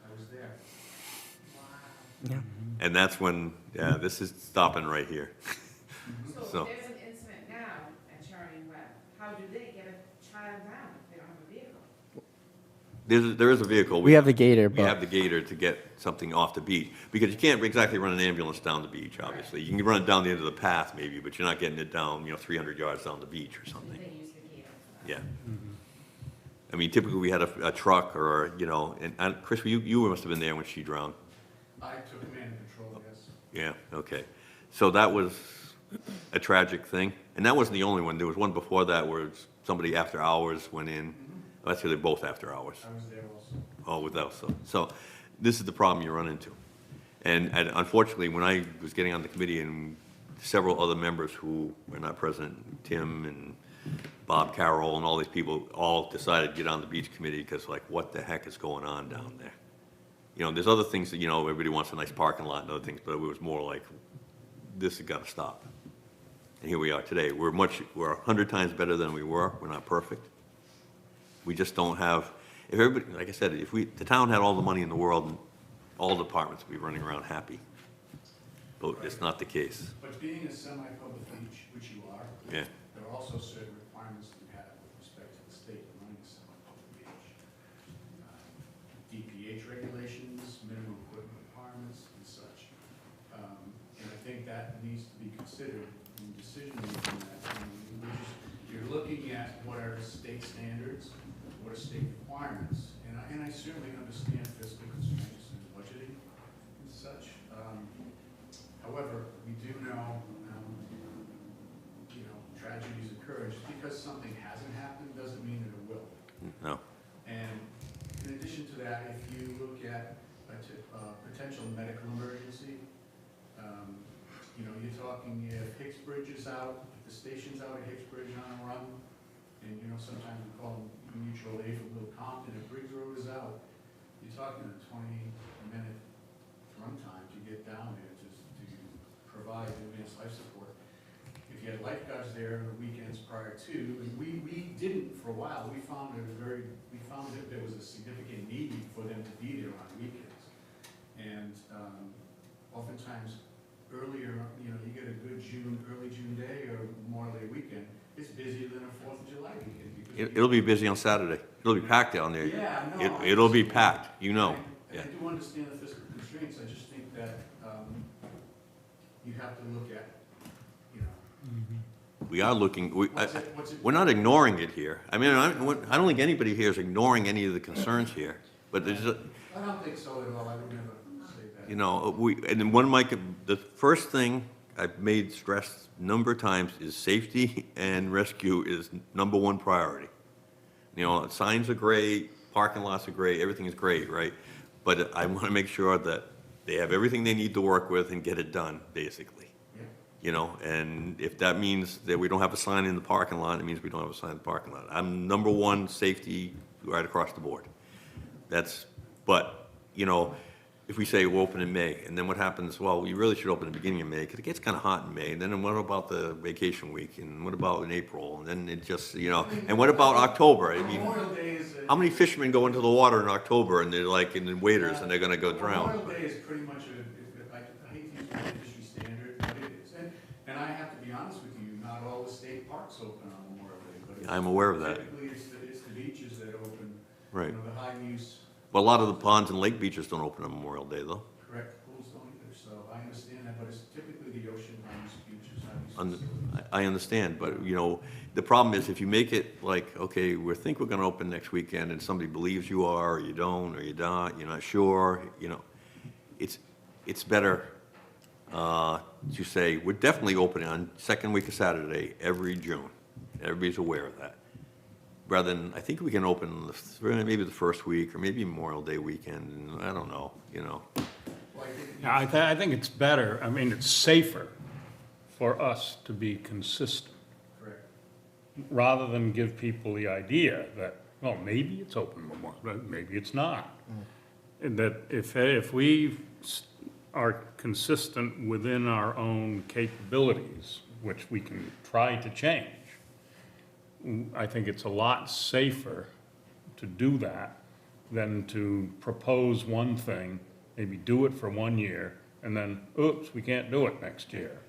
E: I was there.
G: Yeah.
J: And that's when, this is stopping right here.
H: So
J: So-
H: if there's an incident now at Charity Web, how do they get a child down if they don't have a vehicle?
J: There is a vehicle.
G: We have the gator,
J: We have
G: but
J: the gator to get something off the beach, because you can't exactly run an ambulance down the beach, obviously. You can run it down the end of the path maybe, but you're not getting it down, 300 yards down the beach or something.
H: They use the gator for that.
J: Yeah. I mean, typically, we had a truck or, and Chris, you must have been there when she drowned.
E: I took command and control, yes.
J: Yeah, okay. So that was a tragic thing, and that wasn't the only one. There was one before that where somebody after hours went in. Actually, they're both after hours.
E: I was there also.
J: Oh, without, so this is the problem you run into. And unfortunately, when I was getting on the committee and several other members who were not present, Tim and Bob Carroll and all these people, all decided to get on the beach committee because like, what the heck is going on down there? There's other things that, everybody wants a nice parking lot and other things, but it was more like, this has got to stop. And here we are today. We're 100 times better than we were. We're not perfect. We just don't have, if everybody, like I said, if the town had all the money in the world, all departments would be running around happy. But it's not the case.
E: But being a semi-public beach, which you are,
J: Yeah.
E: there are also certain requirements that you have with respect to the state of running a semi-public beach. DPH regulations, minimum equipment requirements, and such. And I think that needs to be considered in decision-making. You're looking at what are state standards, what are state requirements, and I certainly understand fiscal constraints and budgeting and such. However, we do know, tragedies occur. Just because something hasn't happened doesn't mean that it will.
J: No.
E: And in addition to that, if you look at a potential medical emergency, you're talking if Hicksbridge is out, if the station's out at Hicksbridge on a run, and sometimes we call them mutual aid for Little Compton, if Briggs Road is out, you're talking a 20-minute run time to get down there to provide advanced life support. If you had lifeguards there on the weekends prior to, and we didn't for a while, we found that there was a significant need for them to be there on weekends. And oftentimes earlier, you get a good early June day or Memorial Day weekend, it's busier than a 4th of July weekend. Because
J: It'll be busy on Saturday. It'll be packed down there.
E: Yeah, no,
J: It'll be packed,
E: I
J: Yeah.
E: do understand the fiscal constraints, I just think that you have to look at,
J: We are looking,
E: what's it?
J: we're not ignoring it here. I mean, I don't think anybody here is ignoring any of the concerns here, but there's,
E: I don't think so at all, I would never say that.
J: and then the first thing I've made stress a number of times is safety and rescue is number one priority. Signs are great, parking lots are great, everything is great, right? But I want to make sure that they have everything they need to work with and get it done, basically. And if that means that we don't have a sign in the parking lot, it means we don't have a sign in the parking lot. I'm number one, safety right across the board. But if we say we'll open in May, and then what happens, well, we really should open at the beginning of May, because it gets kind of hot in May, and then what about the vacation week, and what about in April, and then it just, and what about October? I mean,
E: Memorial Day is.
J: how many fishermen go into the water in October, and they're like, in the waders, and they're gonna go drown?
E: Memorial Day is pretty much I hate to use the industry standard, but it is. And I have to be honest with you, not all the state parks open on Memorial Day, but it's.
J: I'm aware of that.
E: Typically, it's the beaches that open.
J: Right.
E: The high use,
J: Well, a lot of the ponds and lake beaches don't open on Memorial Day, though.
E: correct, pools don't either, so I understand that, but it's typically the ocean
J: I understand, but, you know, the problem is if you make it like, okay, we think we're gonna open next weekend, and somebody believes you are, or you don't, or you're not sure, you know, it's better to say, we're definitely opening on second week of Saturday every June. Everybody's aware of that. Rather than, I think we can open maybe the first week, or maybe Memorial Day weekend, I don't know, you know.
D: Yeah, I think it's better, I mean, it's safer for us to be consistent,
E: Correct.
D: rather than give people the idea that, well, maybe it's open Memorial, but maybe it's not. And that if we are consistent within our own capabilities, which we can try to change, I think it's a lot safer to do that than to propose one thing, maybe do it for 1 year, and then, oops, we can't do it next year.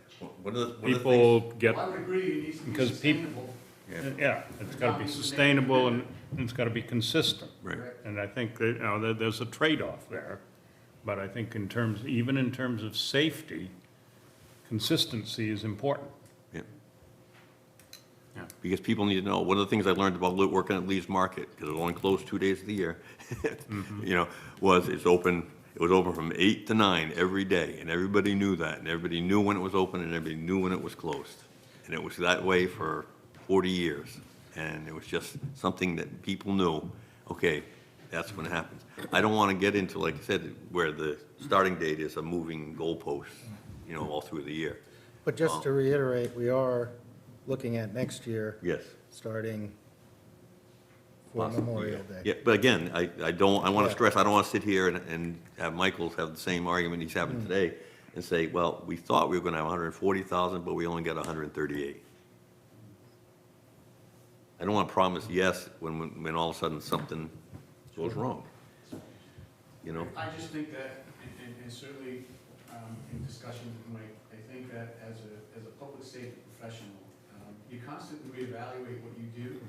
J: What are the
D: People get,
E: Well, I would agree, it needs to be
D: because people,
E: sustainable.
D: yeah, it's gotta be sustainable and it's gotta be consistent.
J: Right.
D: And I think that, you know, there's a trade-off there. But I think even in terms of safety, consistency is important.
J: Yeah.
D: Yeah.
J: Because people need to know, one of the things I learned about working at Lee's Market, because it only closed 2 days of the year, you know, was it was open from 8 to 9 every day, and everybody knew that, and everybody knew when it was open, and everybody knew when it was closed. And it was that way for 40 years, and it was just something that people knew, okay, that's when it happens. I don't want to get into, like I said, where the starting date is a moving goalpost, you know, all through the year.
C: But just to reiterate, we are looking at next year,
J: Yes.
C: starting for
J: Possibly,
C: Memorial
J: yeah.
C: Day.
J: Yeah, but again, I want
C: Yeah.
J: to stress, I don't want to sit here and have Michael have the same argument he's having today and say, well, we thought we were going to have 140,000, but we only got 138. I don't want to promise yes when all of a sudden something goes wrong, you know?
E: I just think that, and certainly in discussions with Mike, I think that as a public safety professional, you constantly reevaluate what you do,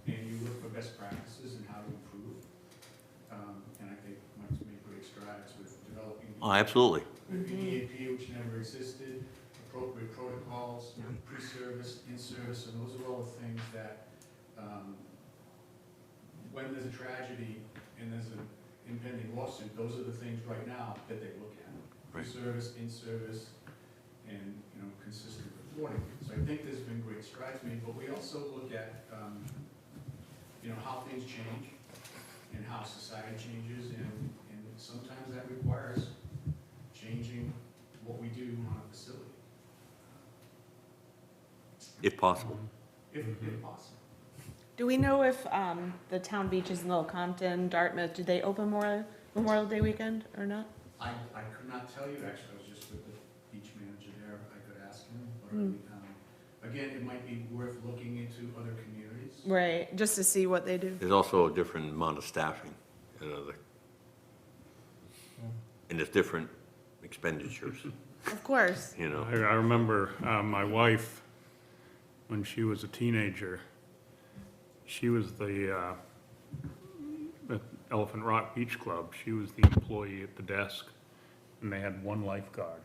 E: and you look for best practices and how to improve. And I think Mike's made great strides with developing
J: Oh, absolutely.
E: the EAP, which never existed, appropriate protocols, pre-service, in-service, and those are all the things that, when there's a tragedy and there's an impending lawsuit, those are the things right now that they look at.
J: Right.
E: Pre-service, in-service, and, you know, consistent reporting. So I think there's been great strides made, but we also look at, you know, how things change and how society changes, and sometimes that requires changing what we do on a facility,
J: If possible.
E: if possible.
F: Do we know if the town beaches in Little Compton, Dartmouth, do they open Memorial Day weekend or not?
E: I could not tell you, actually, I was just with the beach manager there, I could ask him, but, again, it might be worth looking into other communities.
F: Right, just to see what they do.
J: There's also a different amount of staffing, you know, and there's different expenditures,
F: Of course.
J: you know?
D: I remember my wife, when she was a teenager, she was the Elephant Rock Beach Club. She was the employee at the desk, and they had 1 lifeguard.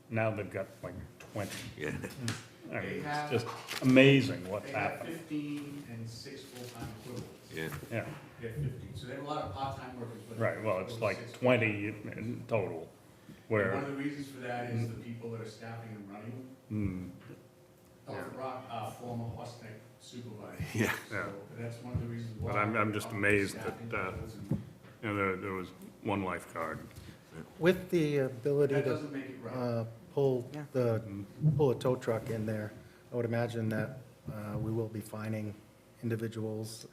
D: Now they've got like 20.
J: Yeah.
D: I mean,
E: They
D: it's
E: have-
D: just amazing what's
E: They have
D: happened.
E: 15 and 6 full-time equivalents.
J: Yeah.
D: Yeah,
E: They have 15, so they have a lot of part-time workers, but.
D: right, well, it's like
E: 6
D: 20 in total,
E: One
D: where,
E: of the reasons for that is the people that are staffing and running. Elephant Rock, former Hostek supervisor.
J: Yeah.
D: Yeah.
E: So that's one of the reasons why.
D: but I'm just amazed
E: staffing
D: that,
E: levels and-
D: you know, there was 1 lifeguard.
C: With the ability
E: That
C: to
E: doesn't make it right.
C: pull
F: Yeah.
C: pull a tow truck in there, I would imagine that we will be fining individuals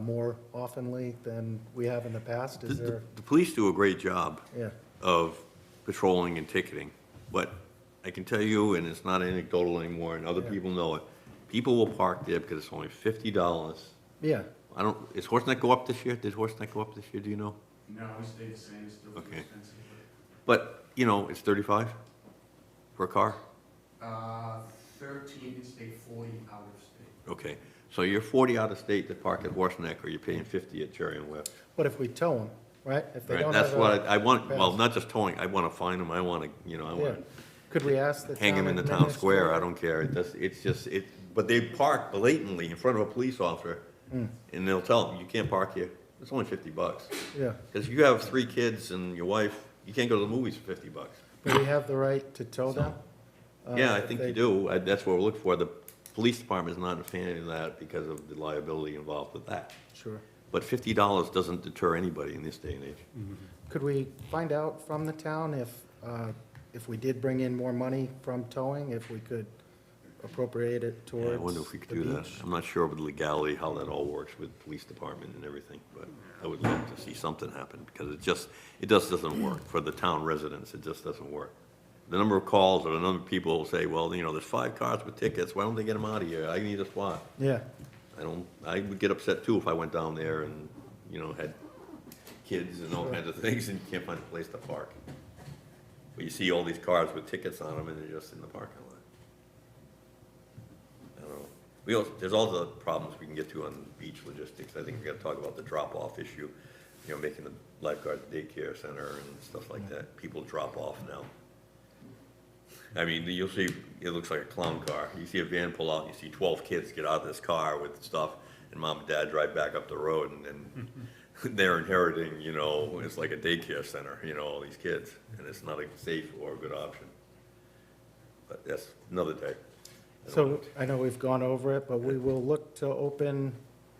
C: more oftenly than we have in the past. Is there,
J: The police do a great job
C: yeah,
J: of patrolling and ticketing, but I can tell you, and it's not anecdotal anymore, and other
C: Yeah.
J: people know it, people will park there because it's only $50.
C: yeah.
J: I don't, is Horseneck go up this year? Did Horseneck go up this year, do you know?
E: No, we stayed the same, it's still too
J: Okay.
E: expensive.
J: But, you know, it's 35 for a car?
E: 13 in-state, 40 out-of-state.
J: Okay, so you're 40 out of state that park at Horseneck, or you're paying 50 at Cherry and West.
C: But if we tow them, right? If they
J: Right,
C: don't
J: that's
C: have
J: what
C: a
J: I want, well,
C: pass.
J: not just towing, I want to fine them, I want to, you know, I want to
C: Could we ask the town
J: hang them in the town square, I
C: administrator?
J: don't care, it's just, but they park blatantly in front of a police officer, and they'll tell them, you can't park here, it's only $50.
C: Yeah,
J: Because you have 3 kids and your wife, you can't go to the movies for $50.
C: but we have the right to tow them?
J: Yeah, I
C: if
J: think
C: they-
J: you do, that's what we're looking for, the police department is not a fan of that because of the liability involved with that.
C: Sure.
J: But $50 doesn't deter anybody in this day and age.
C: Could we find out from the town if we did bring in more money from towing, if we could appropriate it towards
J: Yeah, I wonder if we could
C: the
J: do that.
C: beach?
J: I'm not sure of the legality, how that all works with police department and everything, but I would love to see something happen, because it just doesn't work. For the town residents, it just doesn't work. The number of calls or the number of people who say, well, there's 5 cars with tickets, why don't they get them out of here? I need a spot.
C: Yeah,
J: I would get upset too if I went down there and, had kids and all kinds of things and you can't find a place to park. But you see all these cars with tickets on them and they're just in the parking lot. I don't know. There's all the problems we can get to on beach logistics. I think we gotta talk about the drop-off issue, making the lifeguard daycare center and stuff like that. People drop off now. I mean, you'll see, it looks like a clown car. You see a van pull out, you see 12 kids get out of this car with stuff, and mom and dad drive back up the road, and then they're inheriting, it's like a daycare center, all these kids, and it's not a safe or a good option. But that's another day.
C: so I know we've gone over it, but we will look to open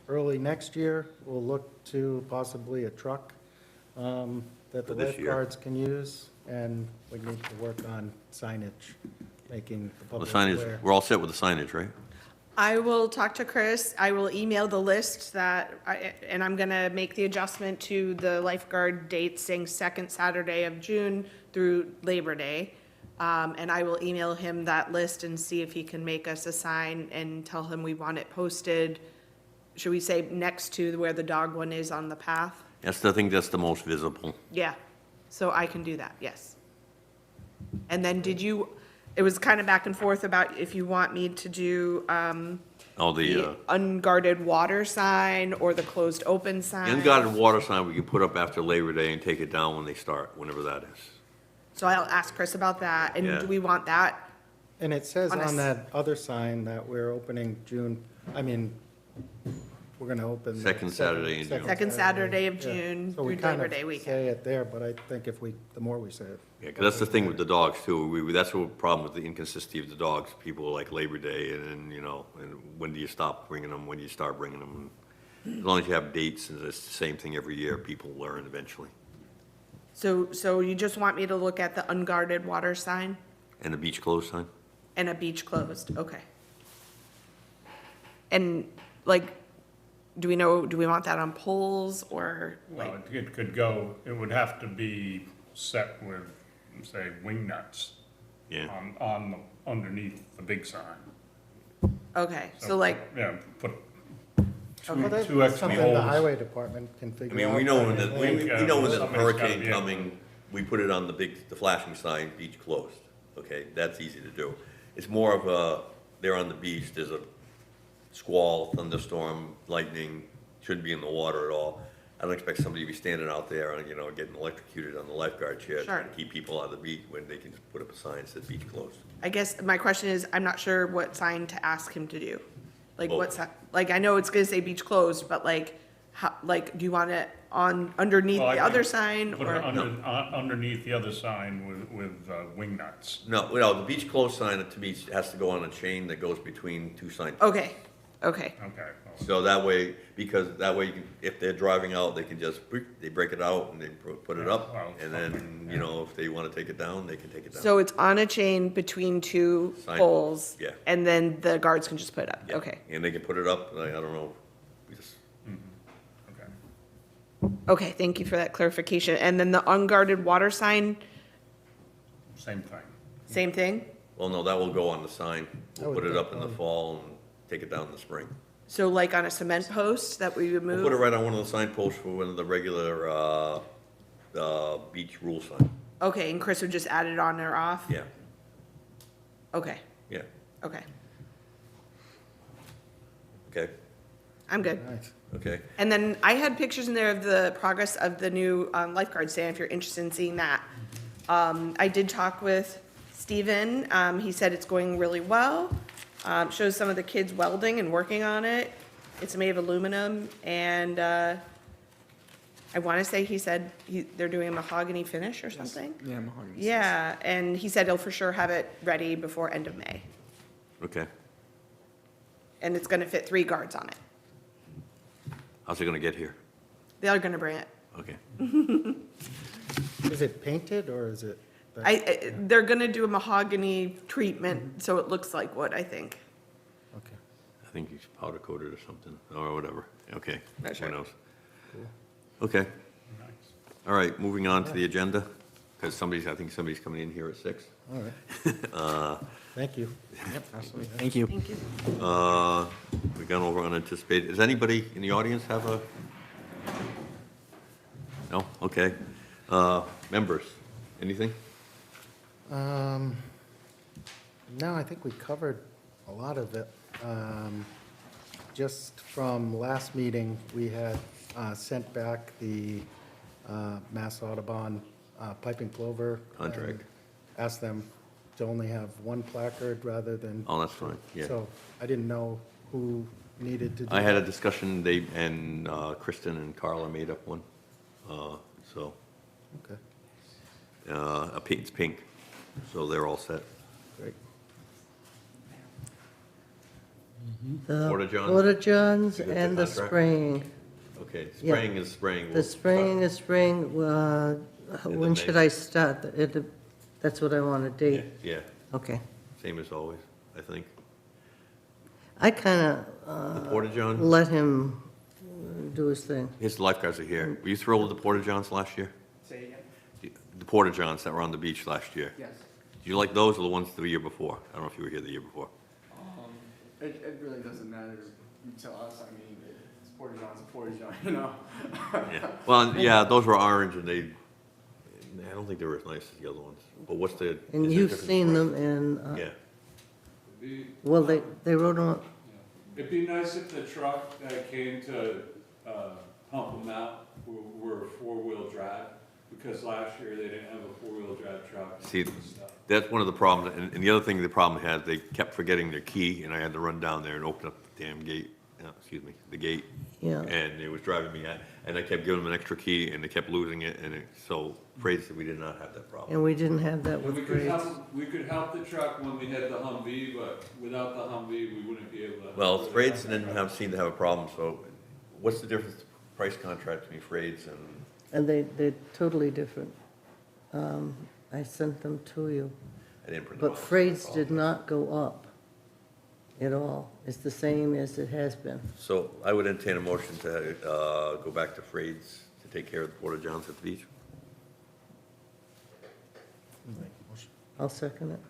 C: early next year. We'll look to possibly a truck that the
J: For this year.
C: lifeguards can use, and we need to work on signage, making the
J: The
C: public
J: signage,
C: aware.
J: we're all set with the signage, right?
F: I will talk to Chris. I will email the list and I'm gonna make the adjustment to the lifeguard dates saying second Saturday of June through Labor Day. And I will email him that list and see if he can make us a sign and tell him we want it posted. Should we say next to where the dog one is on the path?
J: I think that's the most visible.
F: Yeah, so I can do that, yes. And then it was kind of back and forth about if you want me to do,
J: All
F: the
J: the
F: unguarded water sign or the closed open sign.
J: unguarded water sign we can put up after Labor Day and take it down when they start, whenever that is.
F: So I'll ask Chris about that, and
J: Yeah.
F: do we want that?
C: And it says
F: on a
C: on
F: s-
C: that other sign that we're opening we're gonna open. the
J: Second Saturday in June.
F: Second Saturday of
C: Yeah.
F: June
C: So we
F: through
C: kind
F: Labor
C: of
F: Day weekend.
C: say it there, but I think the more we say it.
J: Yeah, because that's the thing with the dogs too. That's the problem with the inconsistency of the dogs. People like Labor Day and then, and when do you stop bringing them, when do you start bringing them? As long as you have dates and it's the same thing every year, people learn eventually.
F: So you just want me to look at the unguarded water sign
J: And the beach closed sign?
F: and a beach closed, okay. And do we want that on poles or
D: Well, it could go, it would have to be set with, say, wing nuts
J: Yeah.
D: underneath the big sign.
F: okay, so
D: Yeah, put
C: Well, that's
D: two extra
C: something the
D: holes.
C: highway department can
J: I
C: figure
J: mean,
C: out.
J: we know when
C: by
J: the,
C: the
J: we,
C: way.
J: we know when there's a
D: Somebody's gotta
J: hurricane
D: be able-
J: coming, we put it on the flashing sign, beach closed. Okay, that's easy to do. It's more of they're on the beach, there's a squall, thunderstorm, lightning, shouldn't be in the water at all. I don't expect somebody to be standing out there and, getting electrocuted on the lifeguard chair
F: Sure.
J: to keep people out of the beach when they can just put up a sign that says beach closed.
F: I guess my question is, I'm not sure what sign to ask him to do. Like,
J: Well-
F: what sign, I know it's gonna say beach closed, but how, do you want it underneath
D: Well, I
F: the
D: think
F: other sign
D: Put it
F: or?
D: underneath the other sign with wing nuts.
J: No, the beach closed sign to me has to go on a chain that goes between 2 signs.
F: Okay,
D: Okay. well,
J: So that way, because that way, if they're driving out, they can just, they break it out and they put it up.
D: Well,
J: And then, if they want to take it down, they can take it down.
F: so it's on a chain between two
J: Sign-
F: poles?
J: yeah.
F: And then the guards can just put it up,
J: Yeah.
F: okay.
J: And they can put it up, I don't know, we just,
D: Okay.
F: Okay, thank you for that clarification. And then the unguarded water sign,
D: Same thing.
F: same thing?
J: well, no, that will go on the sign.
C: I
J: We'll
C: would
J: put it
C: think
J: up in the
C: so.
J: fall and take it down in the spring.
F: So on a cement post that we would
J: We'll put it
F: move?
J: right on one of the signposts for one of the regular, beach rule sign.
F: Okay, and Chris would just add it on or off?
J: Yeah,
F: Okay,
J: yeah,
F: okay.
J: okay,
F: I'm good.
C: Nice.
J: okay.
F: And then I had pictures in there of the progress of the new lifeguard stand, if you're interested in seeing that. I did talk with Steven. He said it's going really well. Shows some of the kids welding and working on it. It's made of aluminum, and I want to say he said they're doing a mahogany finish or something.
G: Yeah, mahogany.
F: Yeah, and he said he'll for sure have it ready before end of May.
J: Okay.
F: And it's going to fit 3 guards on it.
J: How's it gonna get here?
F: They're going to bring it.
J: Okay.
C: Is it painted or is it?
F: They're going to do a mahogany treatment, so it looks like wood, I think.
C: Okay.
J: I think he's powder coated or something, or whatever. Okay.
F: Not sure.
J: Who knows? Okay. All right, moving on to the agenda, because I think somebody's coming in here at 6.
C: All right. Thank you.
G: Yep, absolutely. Thank you.
F: Thank you.
J: We've gone over unanticipated. Does anybody in the audience have a? No? Okay. Members, anything?
C: No, I think we covered a lot of it. Just from last meeting, we had sent back the Mass Audubon piping plover.
J: Contract.
C: and Asked them to only have one placard rather than.
J: Oh, that's fine, yeah.
C: So I didn't know who needed to do
J: I had a
C: that.
J: discussion, and Kristen and Carla made up one, so,
C: Okay,
J: it's pink, so they're all set.
C: great.
B: The
J: Porta-Johns?
B: Porta-Johns
J: You got the
B: and the
J: contract?
B: spraying.
J: Okay,
B: Yeah.
J: spraying is spraying.
B: The
J: We'll
B: spraying is spring, when should I start? That's what I want to
J: start-
B: date.
J: Yeah,
B: Okay.
J: same as always, I think.
B: I kind
J: The
B: of
J: Porta-John,
B: let him do his thing.
J: his lifeguards are here. Were you thrilled with the Porta-Johns last year?
K: Say again?
J: The Porta-Johns that were on the beach last year?
K: Yes.
J: Do you like those or the ones the year before? I don't know if you were here the year before.
K: It really doesn't matter to us. I mean, it's Porta-John's a Porta-John, you know?
J: Yeah. Well, yeah, those were orange and I don't think they were as nice as the other ones. But what's the? is
B: And
J: there a
B: you've
J: difference
B: seen
J: in
B: them
J: price?
B: and,
J: Yeah.
B: well, they wrote them up.
L: It'd be nice if the truck that came to pump them out were four-wheel drive, because last year they didn't have a four-wheel drive truck.
J: See,
L: and stuff.
J: that's one of the problems, and the other thing the problem had, they kept forgetting their key, and I had to run down there and open up the damn gate, the gate.
B: Yeah.
J: And it was driving me, and I kept giving them an extra key, and they kept losing it, and so afraid that we did not have that problem.
B: And we didn't have that
L: And
B: with
L: we could
B: grades.
L: we could help the truck when we had the Humvee, but without the Humvee, we wouldn't be able to.
J: Well, Frades didn't seem to have a problem, so what's the difference, price contract between Frades and,
B: And they're totally different. I sent them to you.
J: I didn't print them
B: But
J: out.
B: freights did not go up at all. It's the same as it has been.
J: So I would entertain a motion to go back to Frades to take care of the Porta-Johns at the beach.
B: I'll second it.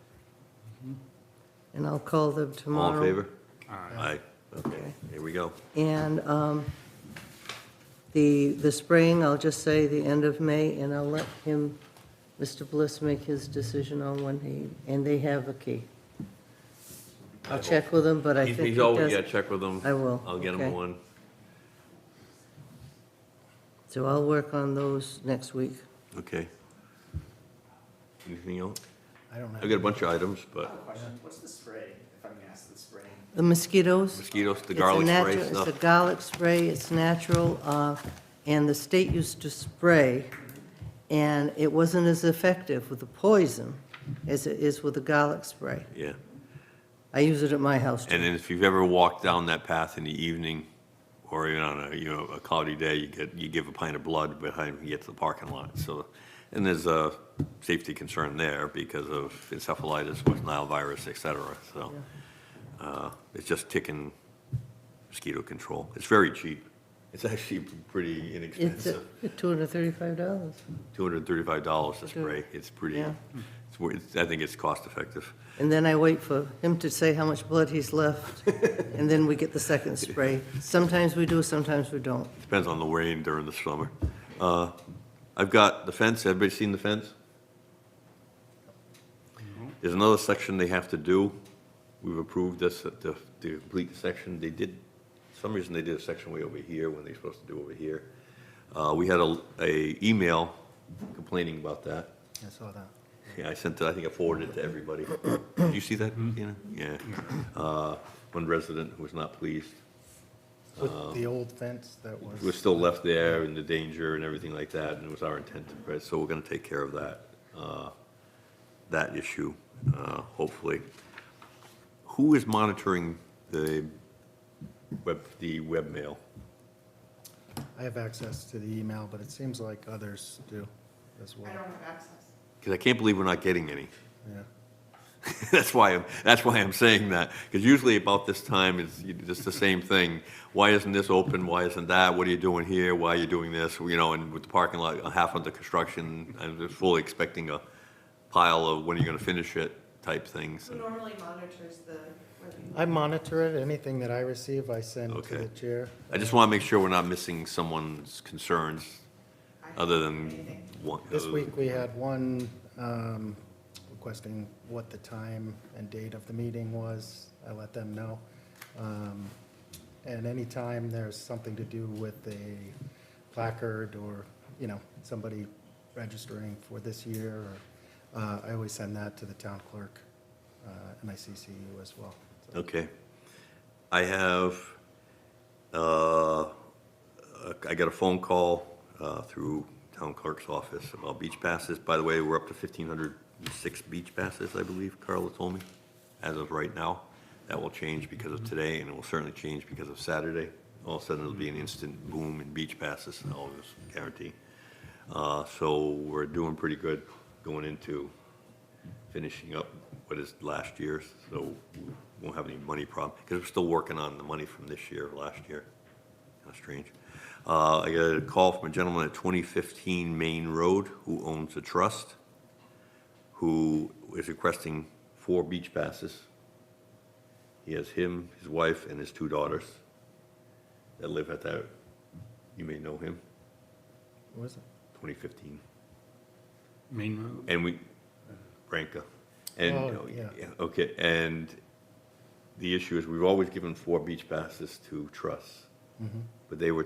B: And I'll call them tomorrow.
J: All in favor? Aye. Okay, here we go.
B: And the spraying, I'll just say the end of May, and I'll let him, Mr. Bliss, make his decision on when and they have a key. I'll check with him, but I think he
J: He's always, yeah,
B: does.
J: check with him.
B: I will,
J: I'll get him
B: okay.
J: one.
B: So I'll work on those next week.
J: Okay. Anything else?
C: I don't
J: I've
C: have.
J: got a bunch of items,
K: I have
J: but
K: a question. What's the spray, if I may ask the spray?
B: The mosquitoes?
J: mosquitoes, the
B: It's a
J: garlic spray
B: natu-
J: stuff.
B: It's a garlic spray, it's natural, and the state used to spray, and it wasn't as effective with the poison as it is with the garlic spray.
J: Yeah.
B: I use it at my house,
J: And
B: too.
J: then if you've ever walked down that path in the evening, or even on a cloudy day, you give a pint of blood behind you get to the parking lot. So, and there's a safety concern there because of encephalitis, West Nile virus, et cetera. So, it's just ticking mosquito control. It's very cheap. It's actually pretty
B: It's
J: inexpensive.
B: $235.
J: $235 to spray. It's pretty,
B: Yeah.
J: I think it's cost effective.
B: And then I wait for him to say how much blood he's left, and then we get the second spray. Sometimes we do, sometimes we don't.
J: Depends on the rain during the summer. I've got the fence. Everybody seen the fence? There's another section they have to do. We've approved this, to complete the section. They did, for some reason, they did a section way over here when they're supposed to do over here. We had a email complaining about that.
C: I saw that.
J: Yeah, I sent it, I think I forwarded it to everybody. Did you see that, Tina? Yeah. One resident who was not pleased.
C: With the old fence that
J: It was
C: was,
J: still left there and the danger and everything like that, and it was our intent to, right, so we're gonna take care of that issue, hopefully. Who is monitoring the webmail?
C: I have access to the email, but it seems like others do as well.
F: I don't have access.
J: Because I can't believe we're not getting any.
C: Yeah.
J: That's why I'm saying that, because usually about this time, it's just the same thing. Why isn't this open? Why isn't that? What are you doing here? Why are you doing this? You know, and with the parking lot half under construction, I'm just fully expecting a pile of when are you gonna finish it type things.
F: Who normally monitors the webinar?
C: I monitor it. Anything that I receive, I send to
J: Okay.
C: the chair.
J: I just wanna make sure we're not missing someone's concerns,
F: I haven't
J: other
F: seen
J: than
F: anything.
J: one.
C: This week, we had one requesting what the time and date of the meeting was. I let them know. And anytime there's something to do with a placard or, you know, somebody registering for this year, or, I always send that to the town clerk, and I CC you as well. So,
J: Okay. I have, I got a phone call through town clerk's office about beach passes. By the way, we're up to 1,506 beach passes, I believe Carla told me, as of right now. That will change because of today, and it will certainly change because of Saturday. All of a sudden, it'll be an instant boom in beach passes, I'll just guarantee. So we're doing pretty good going into finishing up what is last year's, so we won't have any money problem, because we're still working on the money from this year, last year. Kind of strange. I got a call from a gentleman at 2015 Main Road who owns a trust, who is requesting 4 beach passes. He has him, his wife, and his 2 daughters that live at that, you may know him,
C: What was it?
J: 2015.
D: Main Road?
J: And we, Branca. And,
C: Oh, yeah.
J: okay, and the issue is, we've always given 4 beach passes to trusts, but they were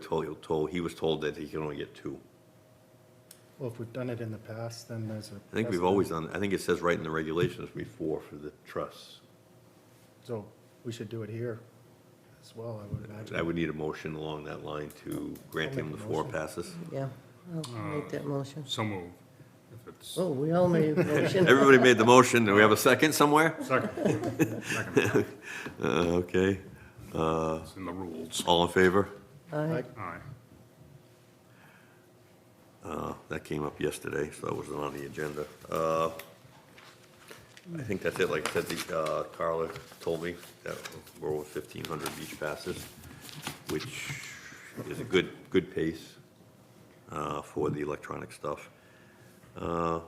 J: he was told that he can only get 2.
C: Well, if we've done it in the past, then there's a.
J: I think we've
C: precedent.
J: always done, I think it says right in the regulations, we 4 for the trusts.
C: So we should do it here as well, I would imagine.
J: I would need a motion along that line to grant
C: I'll
J: him the
C: make a
J: 4
C: motion.
J: passes.
B: Yeah, I'll make that motion.
D: So moved. If it's
B: Oh, we all made a motion.
J: Everybody made the motion, do we have a second somewhere?
D: second. Second.
J: Okay,
D: It's in the rules.
J: all in favor?
B: Aye.
D: Aye.
J: That came up yesterday, so that wasn't on the agenda. I think that's it, like I said, Carla told me that we're over 1,500 beach passes, which is a good pace for the electronic stuff. Other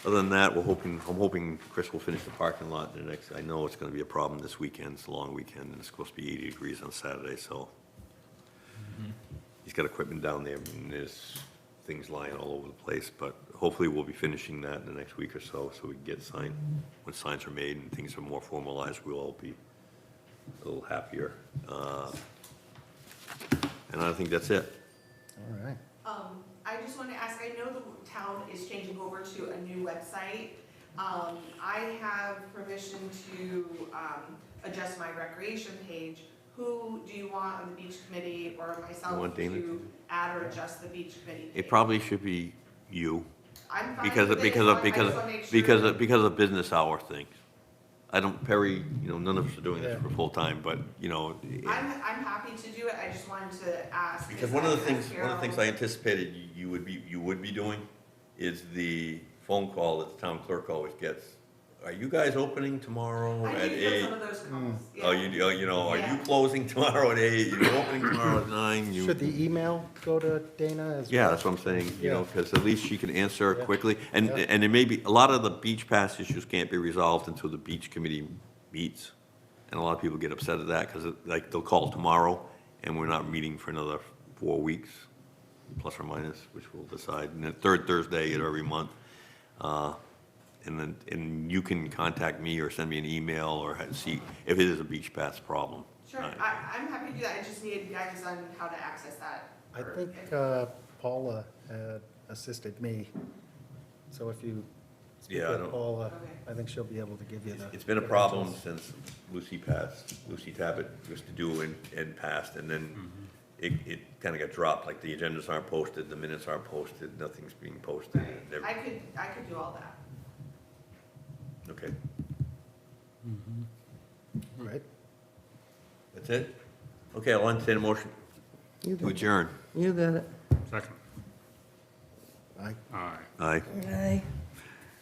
J: than that, I'm hoping Chris will finish the parking lot in the next, I know it's gonna be a problem this weekend, it's a long weekend, and it's supposed to be 80 degrees on Saturday, so. He's got equipment down there, and there's things lying all over the place, but hopefully we'll be finishing that in the next week or so we can get signed. When signs are made and things are more formalized, we'll all be a little happier. And I think that's it.
C: All right.
F: I just want to ask, I know the town is changing over to a new website. I have permission to adjust my recreation page. Who do you want on the beach committee or
J: You
F: myself
J: want Dana?
F: to add or adjust the beach committee page?
J: It probably should be you,
F: I'm fine
J: because
F: with
J: of,
F: it,
J: because
F: so
J: of,
F: I
J: because
F: just
J: of,
F: wanna make sure
J: because
F: that-
J: of, because of business hour things. I don't, Perry, none of us are doing this
C: Yeah.
J: for full time, but,
F: I'm happy to do it, I just wanted to ask.
J: because one of the
F: I-
J: things I
F: Carol-
J: anticipated you would be doing is the phone call that the town clerk always gets. Are you guys opening tomorrow
F: I
J: at
F: do get
J: 8?
F: some of those calls, yeah.
J: Oh, are you
F: Yeah.
J: closing tomorrow at 8? You're opening tomorrow at 9?
C: Should the email go to Dana as well?
J: Yeah, that's what I'm saying,
C: Yeah.
J: because at least she can answer
C: Yeah.
J: quickly. And,
C: Yeah.
J: and it may be, a lot of the beach pass issues can't be resolved until the beach committee meets. And a lot of people get upset at that, because like, they'll call tomorrow, and we're not meeting for another 4 weeks, plus or minus, which we'll decide, and the 3rd Thursday of every month. And you can contact me or send me an email or see if it is a beach pass problem.
F: Sure, I'm happy to do that, I just needed guidance on how to access that.
C: I think Paula had assisted me So if you speak
J: Yeah, I
C: with
J: don't-
C: Paula,
F: Okay.
C: I think she'll be able to give you the.
J: It's been a problem since Lucy passed. Lucy Tabbitt used to do and passed, and then it kind of got dropped, like the agendas aren't posted, the minutes aren't posted, nothing's being posted. and every-
F: I could do all that.
J: Okay,
C: All right.
J: that's it? Okay, I'll entertain a motion
B: You
J: to
B: got it.
J: adjourn.
B: You got it.
D: Second.
C: Aye.
D: Aye.
J: Aye.
B: Aye.